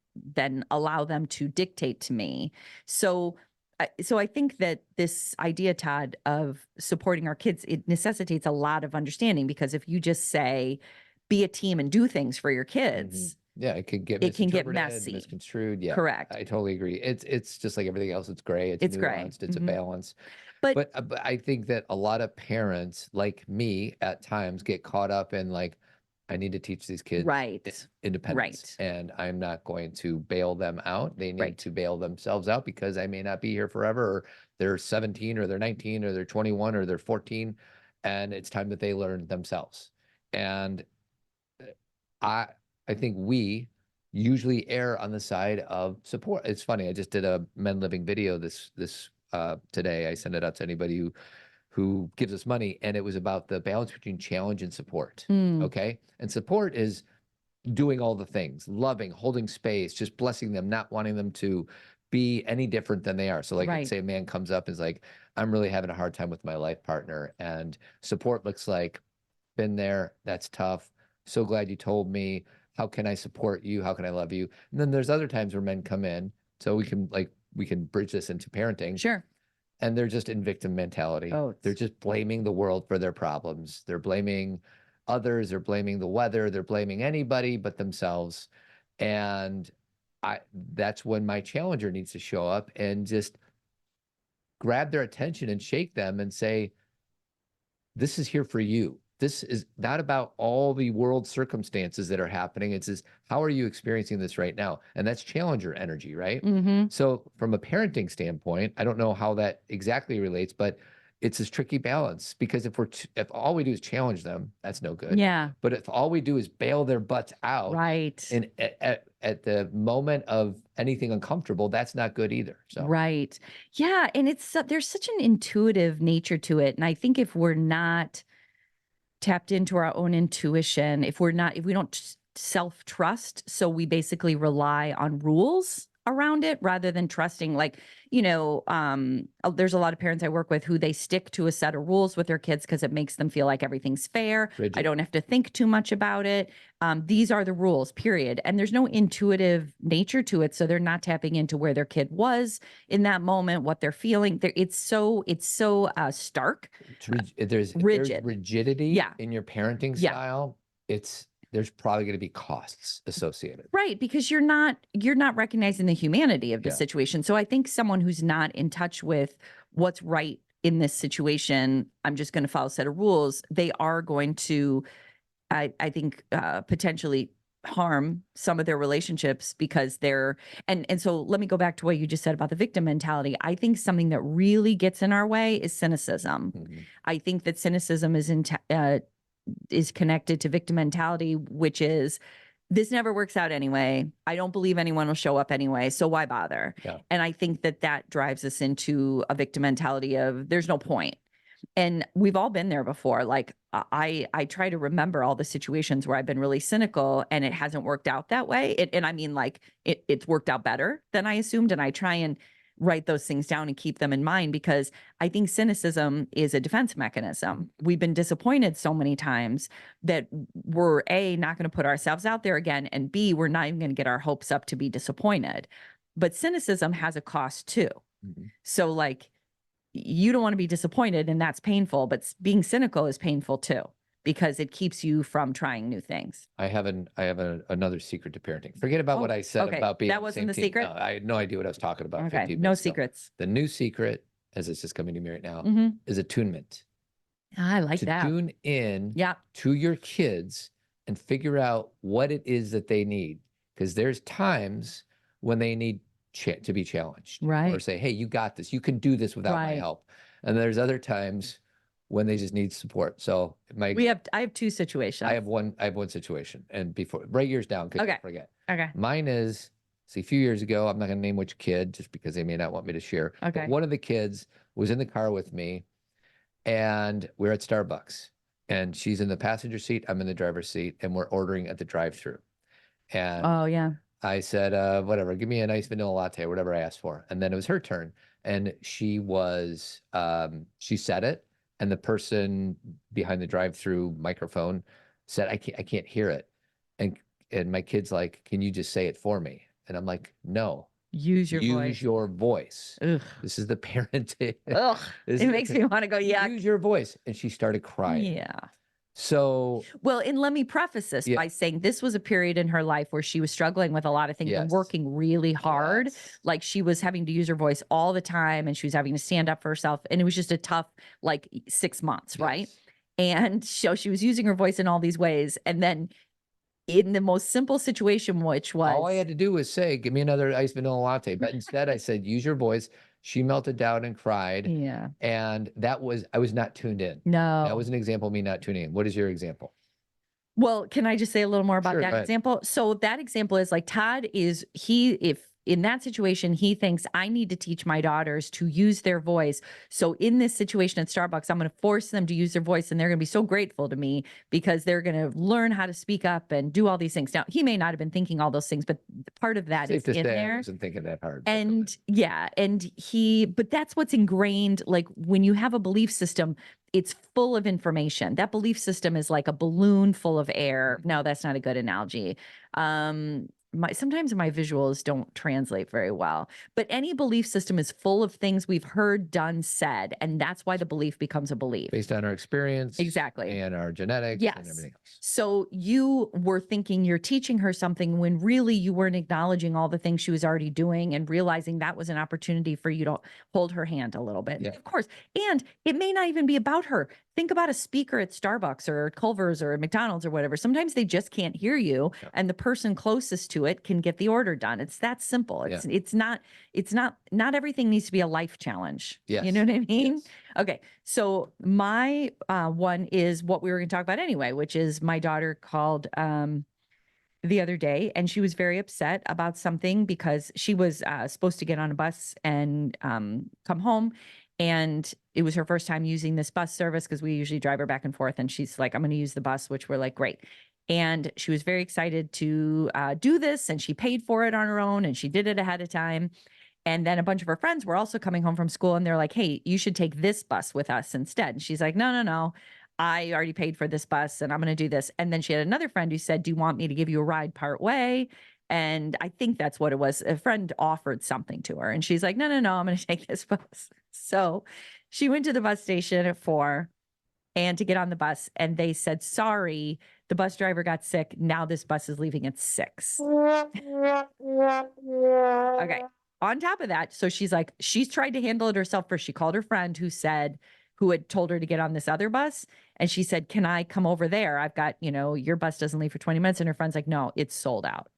allow them to dictate to me. So I think that this idea, Todd, of supporting our kids, it necessitates a lot of understanding because if you just say, be a team and do things for your kids, yeah, it can get messy, misconstrued. Yeah, correct. I totally agree. It's just like everything else. It's gray. It's nuanced. Gray. It's a balance. But I think that a lot of parents, like me, at times get caught up in like, I need to teach these kids independence, and I'm not going to bail them out. They need to bail themselves out because I may not be here forever. Or they're 17, or they're 19, or they're 21, or they're 14, and it's time that they learn themselves. And I think we usually err on the side of support. It's funny. I just did a Men Living video this today. I sent it out to anybody who gives us money, and it was about the balance between challenge and support. Okay, and support is doing all the things, loving, holding space, just blessing them, not wanting them to be any different than they are. So like, Right. say a man comes up and is like, I'm really having a hard time with my life partner, and support looks like, been there, that's tough. So glad you told me. How can I support you? How can I love you? And then there's other times where men come in, so we can bridge this into parenting. Sure. And they're just in victim mentality. Oh, They're just blaming the world for their problems. They're blaming others. They're blaming the weather. They're blaming anybody but themselves. And that's when my challenger needs to show up and just grab their attention and shake them and say, this is here for you. This is not about all the world circumstances that are happening. It's just, how are you experiencing this right now? And that's challenger energy, right? Mm-hmm. So from a parenting standpoint, I don't know how that exactly relates, but it's this tricky balance, because if all we do is challenge them, that's no good. Yeah. But if all we do is bail their butts out, Right. and at the moment of anything uncomfortable, that's not good either. So Right. Yeah. And there's such an intuitive nature to it. And I think if we're not tapped into our own intuition, if we don't self-trust, so we basically rely on rules around it rather than trusting, like, there's a lot of parents I work with who they stick to a set of rules with their kids because it makes them feel like everything's fair. Rigid. I don't have to think too much about it. These are the rules, period. And there's no intuitive nature to it. So they're not tapping into where their kid was in that moment, what they're feeling. It's so stark. There's Rigid. rigidity Yeah. in your parenting Yeah. style. There's probably going to be costs associated. Right, because you're not recognizing the humanity of the Yeah. situation. So I think someone who's not in touch with what's right in this situation, I'm just going to follow a set of rules, they are going to, I think, potentially harm some of their relationships because and so let me go back to what you just said about the victim mentality. I think something that really gets in our way is cynicism. Mhm. I think that cynicism is connected to victim mentality, which is, this never works out anyway. I don't believe anyone will show up anyway, so why bother? Yeah. And I think that drives us into a victim mentality of there's no point. And we've all been there before. Like I try to remember all the situations where I've been really cynical and it hasn't worked out that way. And I mean, like it's worked out better than I assumed. And I try and write those things down and keep them in mind, because I think cynicism is a defense mechanism. We've been disappointed so many times that we're not going to put ourselves out there again, and B, we're not even going to get our hopes up to be disappointed. But cynicism has a cost too. Mhm. So like, you don't want to be disappointed, and that's painful, but being cynical is painful too, because it keeps you from trying new things. I have another secret to parenting. Forget about what I said okay. about being That on wasn't the same the team. secret? No, I had no idea what I was talking about. Okay, 15 no minutes ago. secrets. The new secret, as it's just coming to me right now, Mhm. is attunement. I like To that. tune in Yeah. to your kids and figure out what it is that they need. Because there's times when they need to be challenged. Right. Or say, hey, you got this. You can do this without my Right. help. And there's other times when they just need support. So I have two situations. I have one situation. And before, write yours down because Okay. I forget. Okay. Mine is, see, a few years ago, I'm not going to name which kid just because they may not want me to share. Okay. But one of the kids was in the car with me, and we're at Starbucks, and she's in the passenger seat, I'm in the driver's seat, and we're ordering at the drive-thru. And Oh yeah. I said, whatever, give me a nice vanilla latte, whatever I asked for. And then it was her turn. And she said it. And the person behind the drive-through microphone said, I can't hear it. And my kid's like, can you just say it for me? And I'm like, no. Use your voice. Use your voice. Ugh. This is the parenting. Ugh. This It is makes the- me want to go, yeah. Use your voice. And she started crying. Yeah. So Well, and let me preface this by saying this was a period in her life where she was struggling with a lot of things and Yes. working really hard. Yes. Like she was having to use her voice all the time, and she was having to stand up for herself. And it was just a tough, 6 months, right? Yes. And so she was using her voice in all these ways. And then in the most simple situation, which was all I had to do was say, give me another iced vanilla latte. But instead I said, use your voice. She melted down and cried. yeah, And I was not tuned in. no. That was an example of me not tuning in. What is your example? Well, can I just say a little more about Sure, that go ahead. example? So that example is like Todd is if in that situation, he thinks I need to teach my daughters to use their voice. So in this situation at Starbucks, I'm going to force them to use their voice, and they're going to be so grateful to me because they're going to learn how to speak up and do all these things. Now, he may not have been thinking all those things, but part of that Safe is to in say I there. wasn't thinking that hard. And yeah, but that's what's ingrained. Like when you have a belief system, it's full of information. That belief system is like a balloon full of air. No, that's not a good analogy. Sometimes my visuals don't translate very well, but any belief system is full of things we've heard, done, said, and that's why the belief becomes a belief. Based on our experience. Exactly. And our genetics Yes. and everything else. So you were thinking you're teaching her something when really you weren't acknowledging all the things she was already doing and realizing that was an opportunity for you to hold her hand a little bit. Yeah. Of course. And it may not even be about her. Think about a speaker at Starbucks or Culver's or McDonald's or whatever. Sometimes they just can't hear you, and the person closest to it can get the order done. It's that simple. It's not everything needs to be a life challenge. Yes. You know what I mean? Yes. Okay. So my one is what we were going to talk about anyway, which is my daughter called the other day, and she was very upset about something because she was supposed to get on a bus and come home. And it was her first time using this bus service because we usually drive her back and forth. And she's like, I'm going to use the bus, which we're like, great. And she was very excited to do this. And she paid for it on her own, and she did it ahead of time. And then a bunch of her friends were also coming home from school, and they're like, hey, you should take this bus with us instead. And she's like, no. I already paid for this bus and I'm going to do this. And then she had another friend who said, do you want me to give you a ride part way? And I think that's what it was. A friend offered something to her, and she's like, no, I'm going to take this bus. So she went to the bus station at 4 and to get on the bus, and they said, sorry, the bus driver got sick. Now this bus is leaving at 6. Okay. On top of that, so she's like, she's tried to handle it herself first. She called her friend who had told her to get on this other bus. And she said, can I come over there? I've got, your bus doesn't leave for 20 minutes. And her friend's like, no, it's sold out.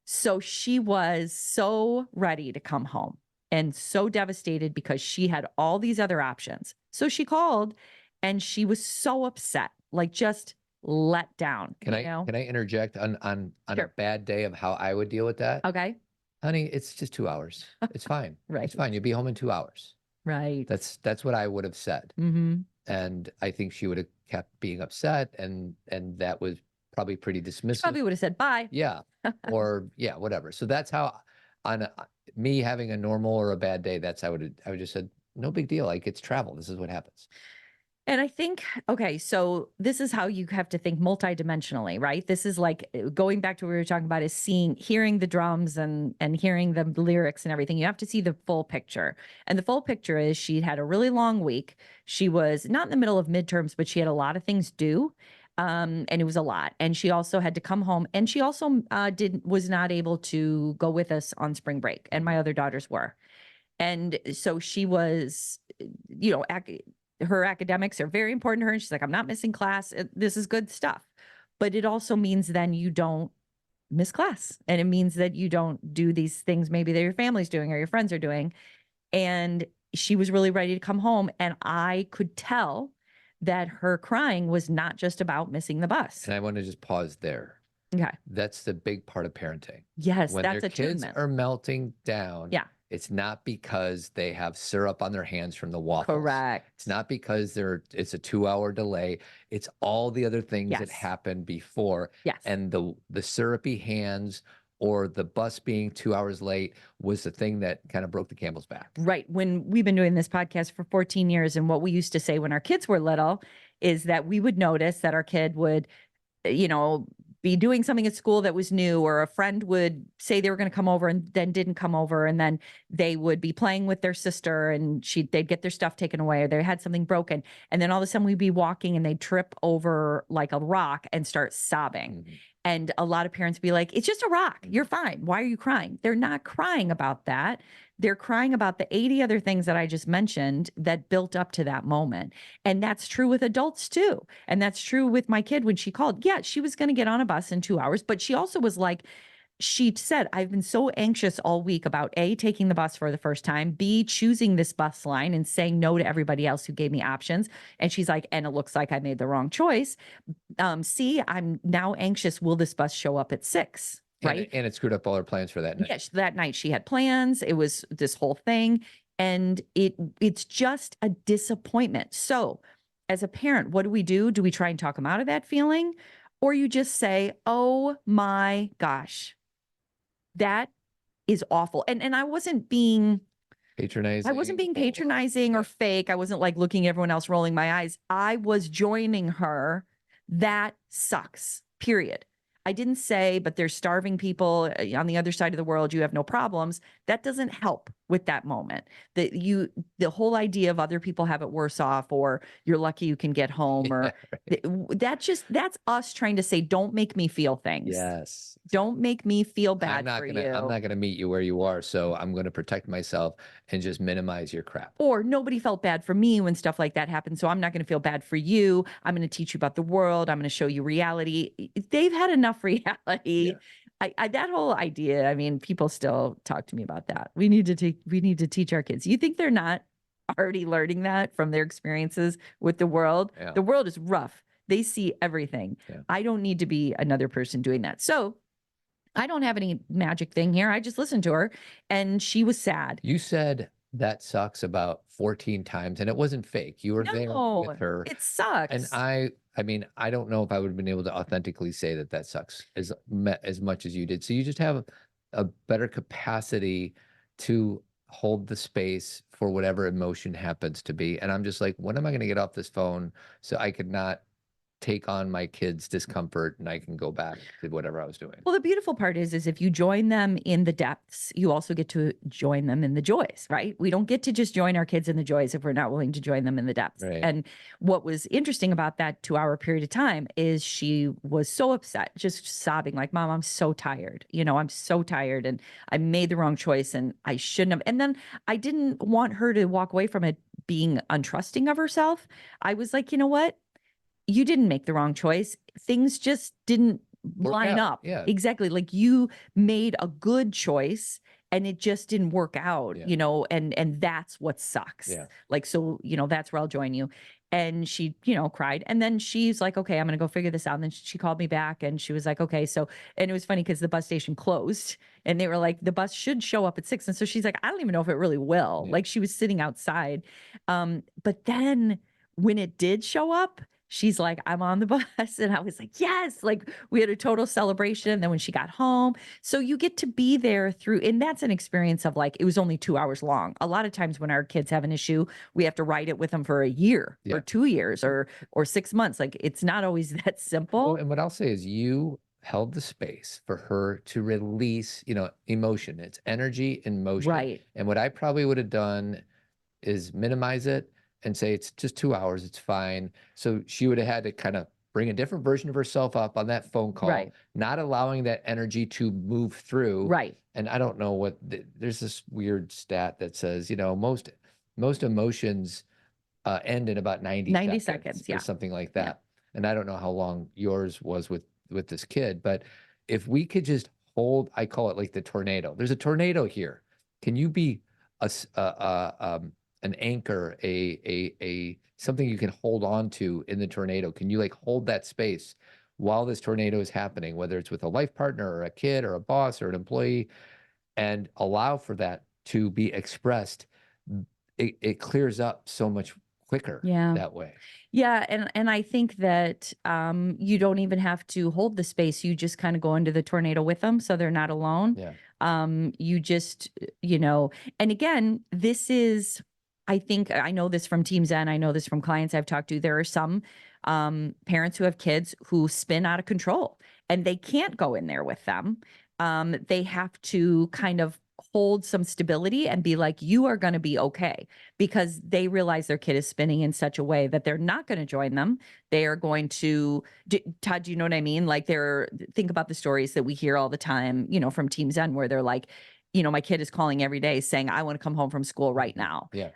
So she was so ready to come home and so devastated because she had all these other options. So she called, and she was so upset, like just let down. Can I interject on Sure. a bad day of how I would deal with that? Okay. Honey, it's just 2 hours. It's fine. Right. It's fine. You'll be home in 2 hours. Right. That's what I would have said. Mm-hmm. And I think she would have kept being upset, and that was probably pretty dismissive. Probably would have said bye. Yeah. Or yeah, whatever. So that's how me having a normal or a bad day, I would just said, no big deal. Like, it's travel. This is what happens. And I think, okay, so this is how you have to think multidimensionally, right? This is like going back to what we were talking about, is hearing the drums and hearing the lyrics and everything. You have to see the full picture. And the full picture is she had a really long week. She was not in the middle of midterms, but she had a lot of things due. And it was a lot. And she also had to come home. And she also was not able to go with us on spring break. And my other daughters were. And so she was, her academics are very important to her. And she's like, I'm not missing class. This is good stuff. But it also means then you don't miss class. And it means that you don't do these things maybe that your family's doing or your friends are doing. And she was really ready to come home. And I could tell that her crying was not just about missing the bus. And I want to just pause there. Okay. That's the big part of parenting. Yes, when that's their kids attunement. are melting down. Yeah. It's not because they have syrup on their hands from the waffles. Correct. It's not because it's a 2-hour delay. It's all the other things that Yes. happened before. Yes. And the syrupy hands or the bus being 2 hours late was the thing that kind of broke the camel's back. Right. When we've been doing this podcast for 14 years, and what we used to say when our kids were little is that we would notice that our kid would, be doing something at school that was new, or a friend would say they were going to come over and then didn't come over. And then they would be playing with their sister and they'd get their stuff taken away, or they had something broken. And then all of a sudden we'd be walking and they'd trip over like a rock and start sobbing. Mm-hmm. And a lot of parents be like, it's just a rock. You're fine. Why are you crying? They're not crying about that. They're crying about the 80 other things that I just mentioned that built up to that moment. And that's true with adults too. And that's true with my kid when she called. Yeah, she was going to get on a bus in 2 hours, but she also was like, she said, I've been so anxious all week about A, taking the bus for the first time, B, choosing this bus line and saying no to everybody else who gave me options. And she's like, and it looks like I made the wrong choice. C, I'm now anxious. Will this bus show up at 6? right? And it screwed up all her plans for that night. Yes, that night she had plans. It was this whole thing. And it's just a disappointment. So as a parent, what do? Do we try and talk them out of that feeling? Or you just say, oh my gosh, that is awful. And I wasn't being patronizing or fake. I wasn't like looking at everyone else rolling my eyes. I was joining her. That sucks, period. I didn't say, but there's starving people on the other side of the world. You have no problems. That doesn't help with that moment. The whole idea of other people have it worse off, or you're lucky you can get home, or that's us trying to say, don't make me feel things. Yes. Don't make me feel bad for you. I'm not gonna meet you where you are, so I'm gonna protect myself and just minimize your crap. Or nobody felt bad for me when stuff like that happened, so I'm not going to feel bad for you. I'm going to teach you about the world. I'm going to show you reality. They've had enough reality. Yeah. That whole idea, I mean, people still talk to me about that. We need to teach our kids. You think they're not already learning that from their experiences with the world? Yeah. The world is rough. They see everything. Yeah. I don't need to be another person doing that. So I don't have any magic thing here. I just listened to her and she was sad. You said that sucks about 14 times and it wasn't fake. You were there with her. It sucks. And I mean, I don't know if I would have been able to authentically say that sucks as much as you did. So you just have a better capacity to hold the space for whatever emotion happens to be. And I'm just like, when am I going to get off this phone so I could not take on my kids' discomfort and I can go back to whatever I was doing? Well, the beautiful part is if you join them in the depths, you also get to join them in the joys, right? We don't get to just join our kids in the joys if we're not willing to join them in the depths. Right. And what was interesting about that 2-hour period of time is she was so upset, just sobbing like, Mom, I'm so tired. I'm so tired and I made the wrong choice and I shouldn't have. And then I didn't want her to walk away from it being untrusting of herself. I was like, you know what? You didn't make the wrong choice. Things just didn't line up. Yeah. Exactly. Like you made a good choice and it just didn't work out, and that's what sucks. Yeah. Like, so, that's where I'll join you. And she, cried. And then she's like, okay, I'm going to go figure this out. And then she called me back and she was like, okay. So, and it was funny because the bus station closed and they were like, the bus should show up at 6. And so she's like, I don't even know if it really will. Yeah. Like she was sitting outside. But then when it did show up, she's like, I'm on the bus. And I was like, yes, like we had a total celebration. And then when she got home, so you get to be there through, and that's an experience of like, it was only 2 hours long. A lot of times when our kids have an issue, we have to write it with them for a year or 2 years or 6 months. Like it's not always that simple. Well, and what I'll say is you held the space for her to release, emotion. It's energy in motion. Right. And what I probably would have done is minimize it and say, it's just 2 hours, it's fine. So she would have had to kind of bring a different version of herself up on that phone call, right, not allowing that energy to move through. Right. And I don't know there's this weird stat that says, most emotions end in about 90 seconds yeah, or something like that. Yeah. And I don't know how long yours was with this kid, but if we could just hold, I call it like the tornado. There's a tornado here. Can you be an anchor, a something you can hold on to in the tornado? Can you like hold that space while this tornado is happening, whether it's with a life partner or a kid or a boss or an employee, and allow for that to be expressed? It clears up so much quicker that way. Yeah. And I think that you don't even have to hold the space. You just kind of go into the tornado with them so they're not alone. Yeah. You just, and again, this is, I think I know this from Team Zen. I know this from clients I've talked to. There are some parents who have kids who spin out of control and they can't go in there with them. They have to kind of hold some stability and be like, you are going to be okay, because they realize their kid is spinning in such a way that they're not going to join them. They are going to, Todd, do you know what I mean? Like think about the stories that we hear all the time, from Team Zen, where they're like, my kid is calling every day saying, I want to come home from school right now. Yeah.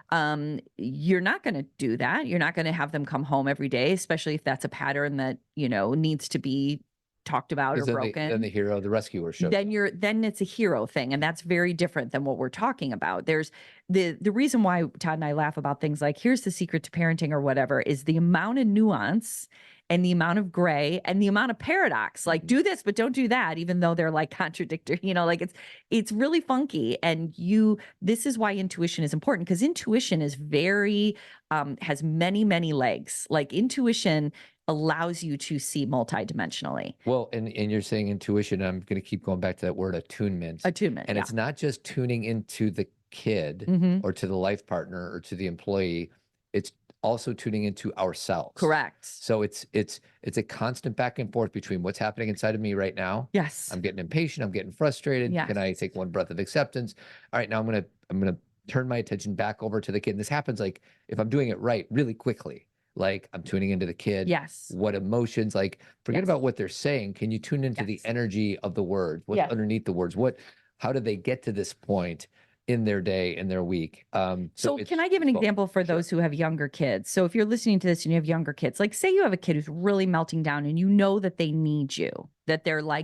You're not going to do that. You're not going to have them come home every day, especially if that's a pattern that, needs to be talked about or broken. Then the hero, the rescuer shows. Then it's a hero thing. And that's very different than what we're talking about. There's the reason why Todd and I laugh about things like, here's the secret to parenting or whatever, is the amount of nuance and the amount of gray and the amount of paradox, like do this, but don't do that, even though they're like contradictory, like it's really funky. And this is why intuition is important, because intuition is very, has many, many legs. Like intuition allows you to see multidimensionally. Well, and you're saying intuition. I'm going to keep going back to that word attunement. Attunement. And it's not just tuning into the kid or to the life partner or to the employee. It's also tuning into ourselves. Correct. So it's a constant back and forth between what's happening inside of me right now. Yes. I'm getting impatient. I'm getting frustrated. Yes. Can I take one breath of acceptance? All right, now I'm gonna turn my attention back over to the kid. And this happens like if I'm doing it right, really quickly. Like I'm tuning into the kid. Yes. What emotions, like forget about what they're saying. Can you tune into the energy of the words? What's underneath the words? How did they get to this point in their day, in their week? So can I give an example for those who have younger kids? So if you're listening to this and you have younger kids, like say you have a kid who's really melting down and you know that they need you, that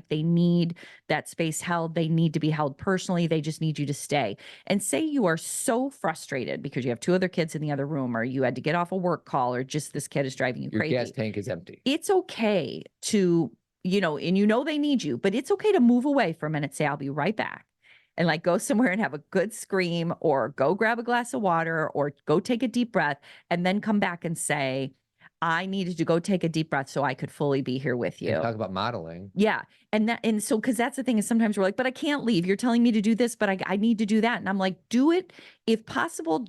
they need that space held. They need to be held personally. They just need you to stay. And say you are so frustrated because you have two other kids in the other room, or you had to get off a work call, or just this kid is driving you crazy. Your gas tank is empty. It's okay to, and they need you, but it's okay to move away for a minute, say, I'll be right back. And like go somewhere and have a good scream, or go grab a glass of water, or go take a deep breath, and then come back and say, I needed to go take a deep breath so I could fully be here with you. And talk about modeling. Yeah. And so, because that's the thing, is sometimes we're like, but I can't leave. You're telling me to do this, but I need to do that. And I'm like, do it. If possible,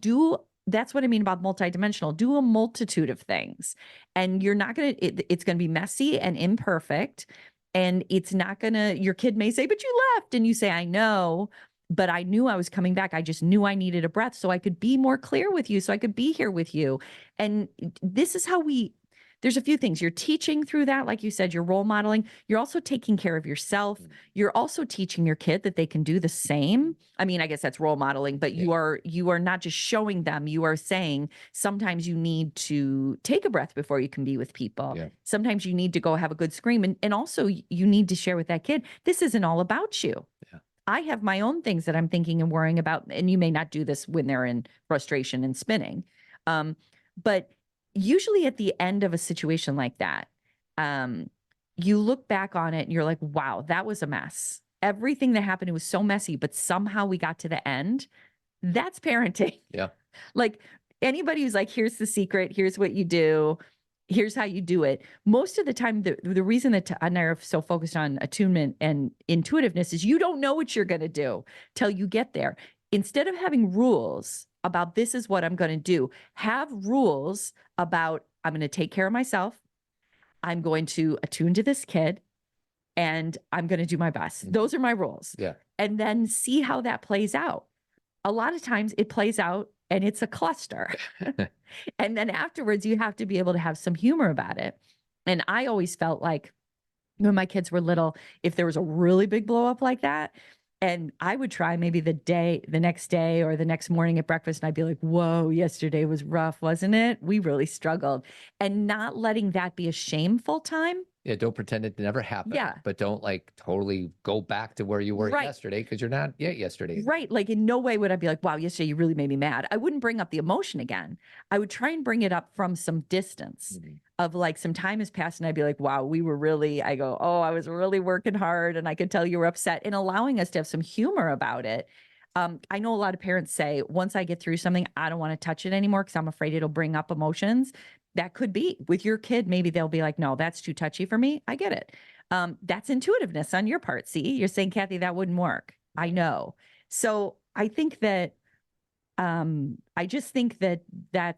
that's what I mean about multidimensional. Do a multitude of things. And you're not going to, it's going to be messy and imperfect. And it's not going to, your kid may say, but you left. And you say, I know, but I knew I was coming back. I just knew I needed a breath so I could be more clear with you, so I could be here with you. And this is how there's a few things. You're teaching through that. Like you said, you're role modeling. You're also taking care of yourself. You're also teaching your kid that they can do the same. I mean, I guess that's role modeling, but you are not just showing them. You are saying sometimes you need to take a breath before you can be with people. Yeah. Sometimes you need to go have a good scream. And also you need to share with that kid, this isn't all about you. Yeah. I have my own things that I'm thinking and worrying about. And you may not do this when they're in frustration and spinning. But usually at the end of a situation like that, you look back on it and you're like, wow, that was a mess. Everything that happened, it was so messy, but somehow we got to the end. That's parenting. Yeah. Like anybody who's like, here's the secret, here's what you do, here's how you do it. Most of the time, the reason that Todd and I are so focused on attunement and intuitiveness is you don't know what you're going to do till you get there. Instead of having rules about this is what I'm going to do, have rules about I'm going to take care of myself. I'm going to attune to this kid and I'm going to do my best. Those are my rules. Yeah. And then see how that plays out. A lot of times it plays out and it's a cluster. And then afterwards you have to be able to have some humor about it. And I always felt like when my kids were little, if there was a really big blow up like that, and I would try maybe the next day or the next morning at breakfast, and I'd be like, whoa, yesterday was rough, wasn't it? We really struggled. And not letting that be a shameful time. Yeah, don't pretend it never happened. Yeah. But don't like totally go back to where you were yesterday, because you're not yet yesterday. Right. Like in no way would I be like, wow, yesterday you really made me mad. I wouldn't bring up the emotion again. I would try and bring it up from some distance of like some time has passed and I'd be like, wow, I go, oh, I was really working hard and I could tell you were upset, and allowing us to have some humor about it. I know a lot of parents say, once I get through something, I don't want to touch it anymore because I'm afraid it'll bring up emotions. That could be with your kid. Maybe they'll be like, no, that's too touchy for me. I get it. That's intuitiveness on your part. See, you're saying, Cathy, that wouldn't work. I know. So I think that, I just think that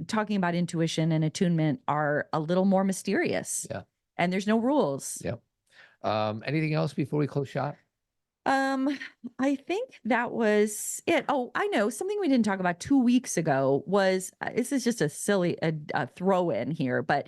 talking about intuition and attunement are a little more mysterious. Yeah. And there's no rules. Yeah. Anything else before we close shop? I think that was it. Oh, I know something we didn't talk about 2 weeks ago was, this is just a silly throw in here, but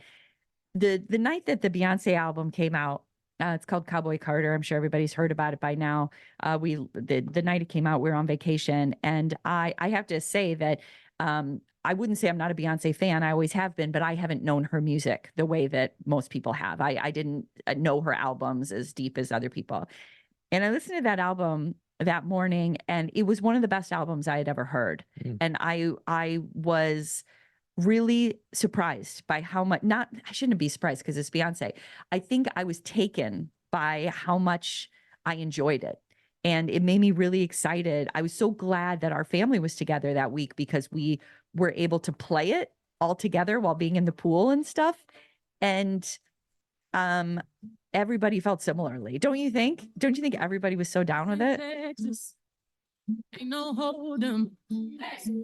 the night that the Beyonce album came out, it's called Cowboy Carter. I'm sure everybody's heard about it by now. The night it came out, we were on vacation, and I have to say that I wouldn't say I'm not a Beyonce fan. I always have been, but I haven't known her music the way that most people have. I didn't know her albums as deep as other people. And I listened to that album that morning, and it was one of the best albums I had ever heard. And I was really surprised by how much, I shouldn't be surprised because it's Beyonce. I think I was taken by how much I enjoyed it. And it made me really excited. I was so glad that our family was together that week because we were able to play it all together while being in the pool and stuff. And everybody felt similarly. Don't you think? Don't you think everybody was so down with it? Texas, ain't no hold 'em.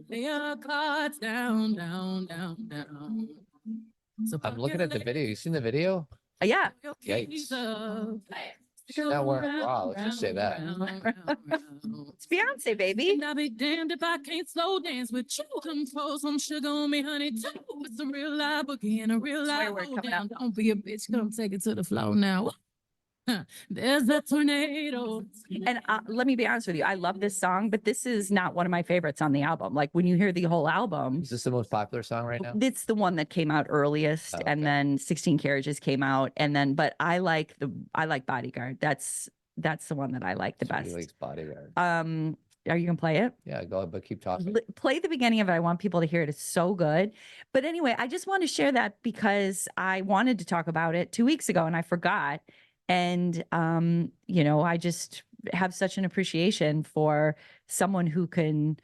They are cards down, down, down, down. So I'm looking at the video. You seen the video? Yeah. Yikes. Not wearing a bra, let's just say that. It's Beyonce, baby. And I'll be damned if I can't slow dance with you. Come pour some sugar on me, honey, too. It's a real live boogie and a real live Swear word hold coming down. up. Don't be a bitch, come take it to the floor now. There's a tornado. And let me be honest with you. I love this song, but this is not one of my favorites on the album. Like when you hear the whole album, Is this the most popular song right now? it's the one that came out earliest, Oh, okay. and then 16 Carriages came out, and then but I like Bodyguard. That's the one that I like the Somebody best. likes Bodyguard. Are you gonna play it? Yeah, go ahead, but keep talking. Play the beginning of it. I want people to hear it. It's so good. But anyway, I just want to share that because I wanted to talk about it 2 weeks ago and I forgot. And I just have such an appreciation for someone who can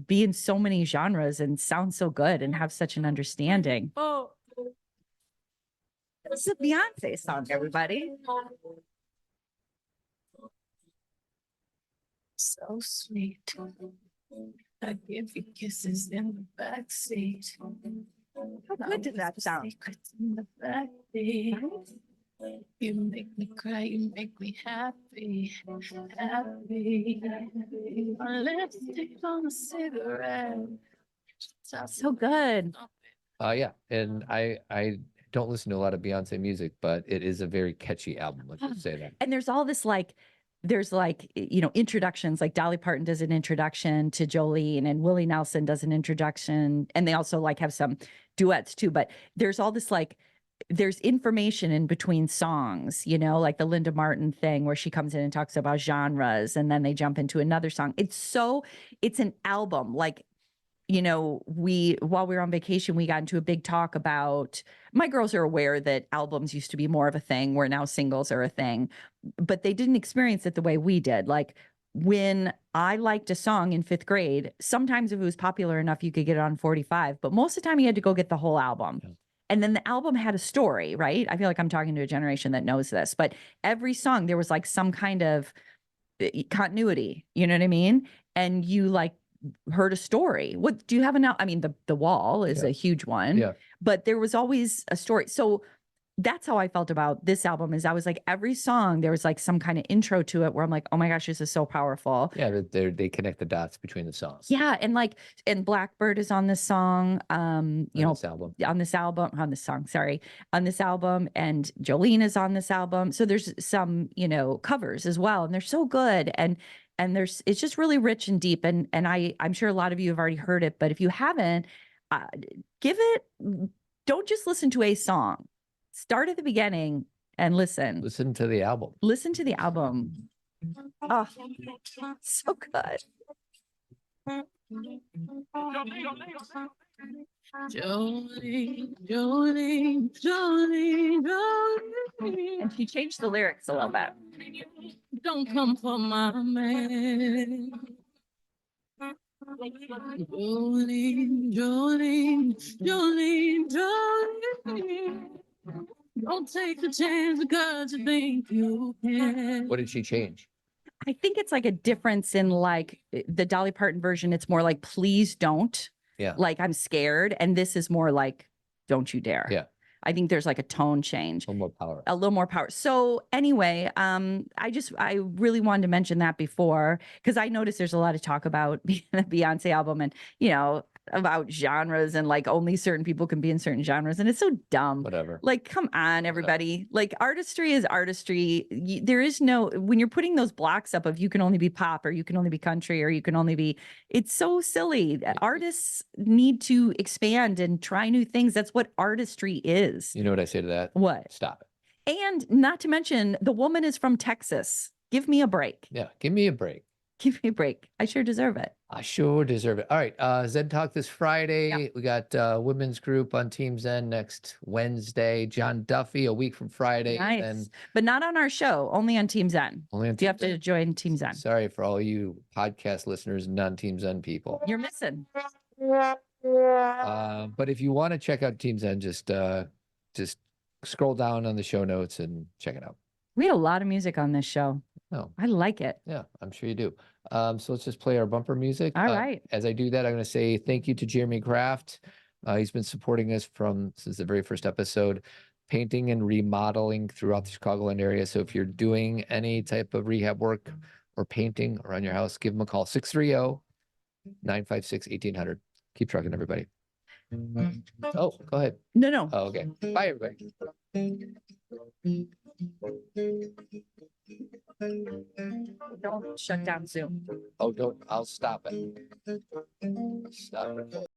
be in so many genres and sound so good and have such an understanding. Oh, This is a Beyonce song, everybody. so sweet. I give you kisses in the backseat. How good did that sound? Secrets in the backseat. You make me cry, you make me happy, happy. My lipstick on a cigarette. So good. Yeah, and I don't listen to a lot of Beyonce music, but it is a very catchy album. Let's just say that. And there's all this there's introductions, like Dolly Parton does an introduction to Jolene and Willie Nelson does an introduction. And they also have some duets too, but there's all this there's information in between songs, like the Linda Martin thing where she comes in and talks about genres and then they jump into another song. It's an album. While we were on vacation, we got into a big talk about, my girls are aware that albums used to be more of a thing where now singles are a thing, but they didn't experience it the way we did. Like when I liked a song in 5th grade, sometimes if it was popular enough, you could get it on 45, but most of the time you had to go get the whole album. Yeah. And then the album had a story, right? I feel like I'm talking to a generation that knows this, but every song, there was some kind of continuity, you know what I mean? And you heard a story. What do you have now? I mean, the Wall is a huge one, but there was always a story. So that's how I felt about this album is I was every song, there was some kind of intro to it where I'm oh my gosh, this is so powerful. Yeah, they connect the dots between the songs. Yeah. And and Blackbird is on this song, on this album, and Jolene is on this album. So there's some, covers as well. And they're so good. And it's just really rich and deep. And I'm sure a lot of you have already heard it, but if you haven't, don't just listen to a song. Start at the beginning and listen. Listen to the album. Listen to the album. Oh, so good. Jolene, Jolene, Jolene, Jolene. And she changed the lyrics a little bit. Don't come for my man. Jolene, Jolene, Jolene, Jolene. Don't take a chance because you think you can. What did she change? I think it's a difference in the Dolly Parton version. It's more please don't. Yeah. I'm scared. And this is more don't you dare. Yeah. I think there's a tone change. A little more power. A little more power. So anyway, I really wanted to mention that before because I noticed there's a lot of talk about the Beyonce album and, about genres and only certain people can be in certain genres. And it's so dumb. Whatever. Come on, everybody. Artistry is artistry. There is no, when you're putting those blocks up of you can only be pop or you can only be country or you can only be, it's so silly. Artists need to expand and try new things. That's what artistry is. You know what I say to that? What? Stop it. And not to mention, the woman is from Texas. Give me a break. Yeah, give me a break. Give me a break. I sure deserve it. I sure deserve it. All right. Zen Talk this Friday. Yeah. We got women's group on Team Zen next Wednesday. John Duffy a week from Friday. Nice. And But not on our show, only on Team Zen. only on You Team have to Zen. join Team Zen. Sorry for all you podcast listeners, non-Team Zen people. You're missing. But if you want to check out Team Zen, just scroll down on the show notes and check it out. We had a lot of music on this show. Oh, I like it. yeah, I'm sure you do. So let's just play our bumper music. All right. As I do that, I'm going to say thank you to Jeremy Kraft. He's been supporting us since the very first episode, painting and remodeling throughout the Chicagoland area. So if you're doing any type of rehab work or painting around your house, give him a call, 630-956-1800. Keep trucking, everybody. Oh, go ahead. No. Oh, okay. Bye, everybody. Don't shut down Zoom. Oh, don't. I'll stop it. Stop it.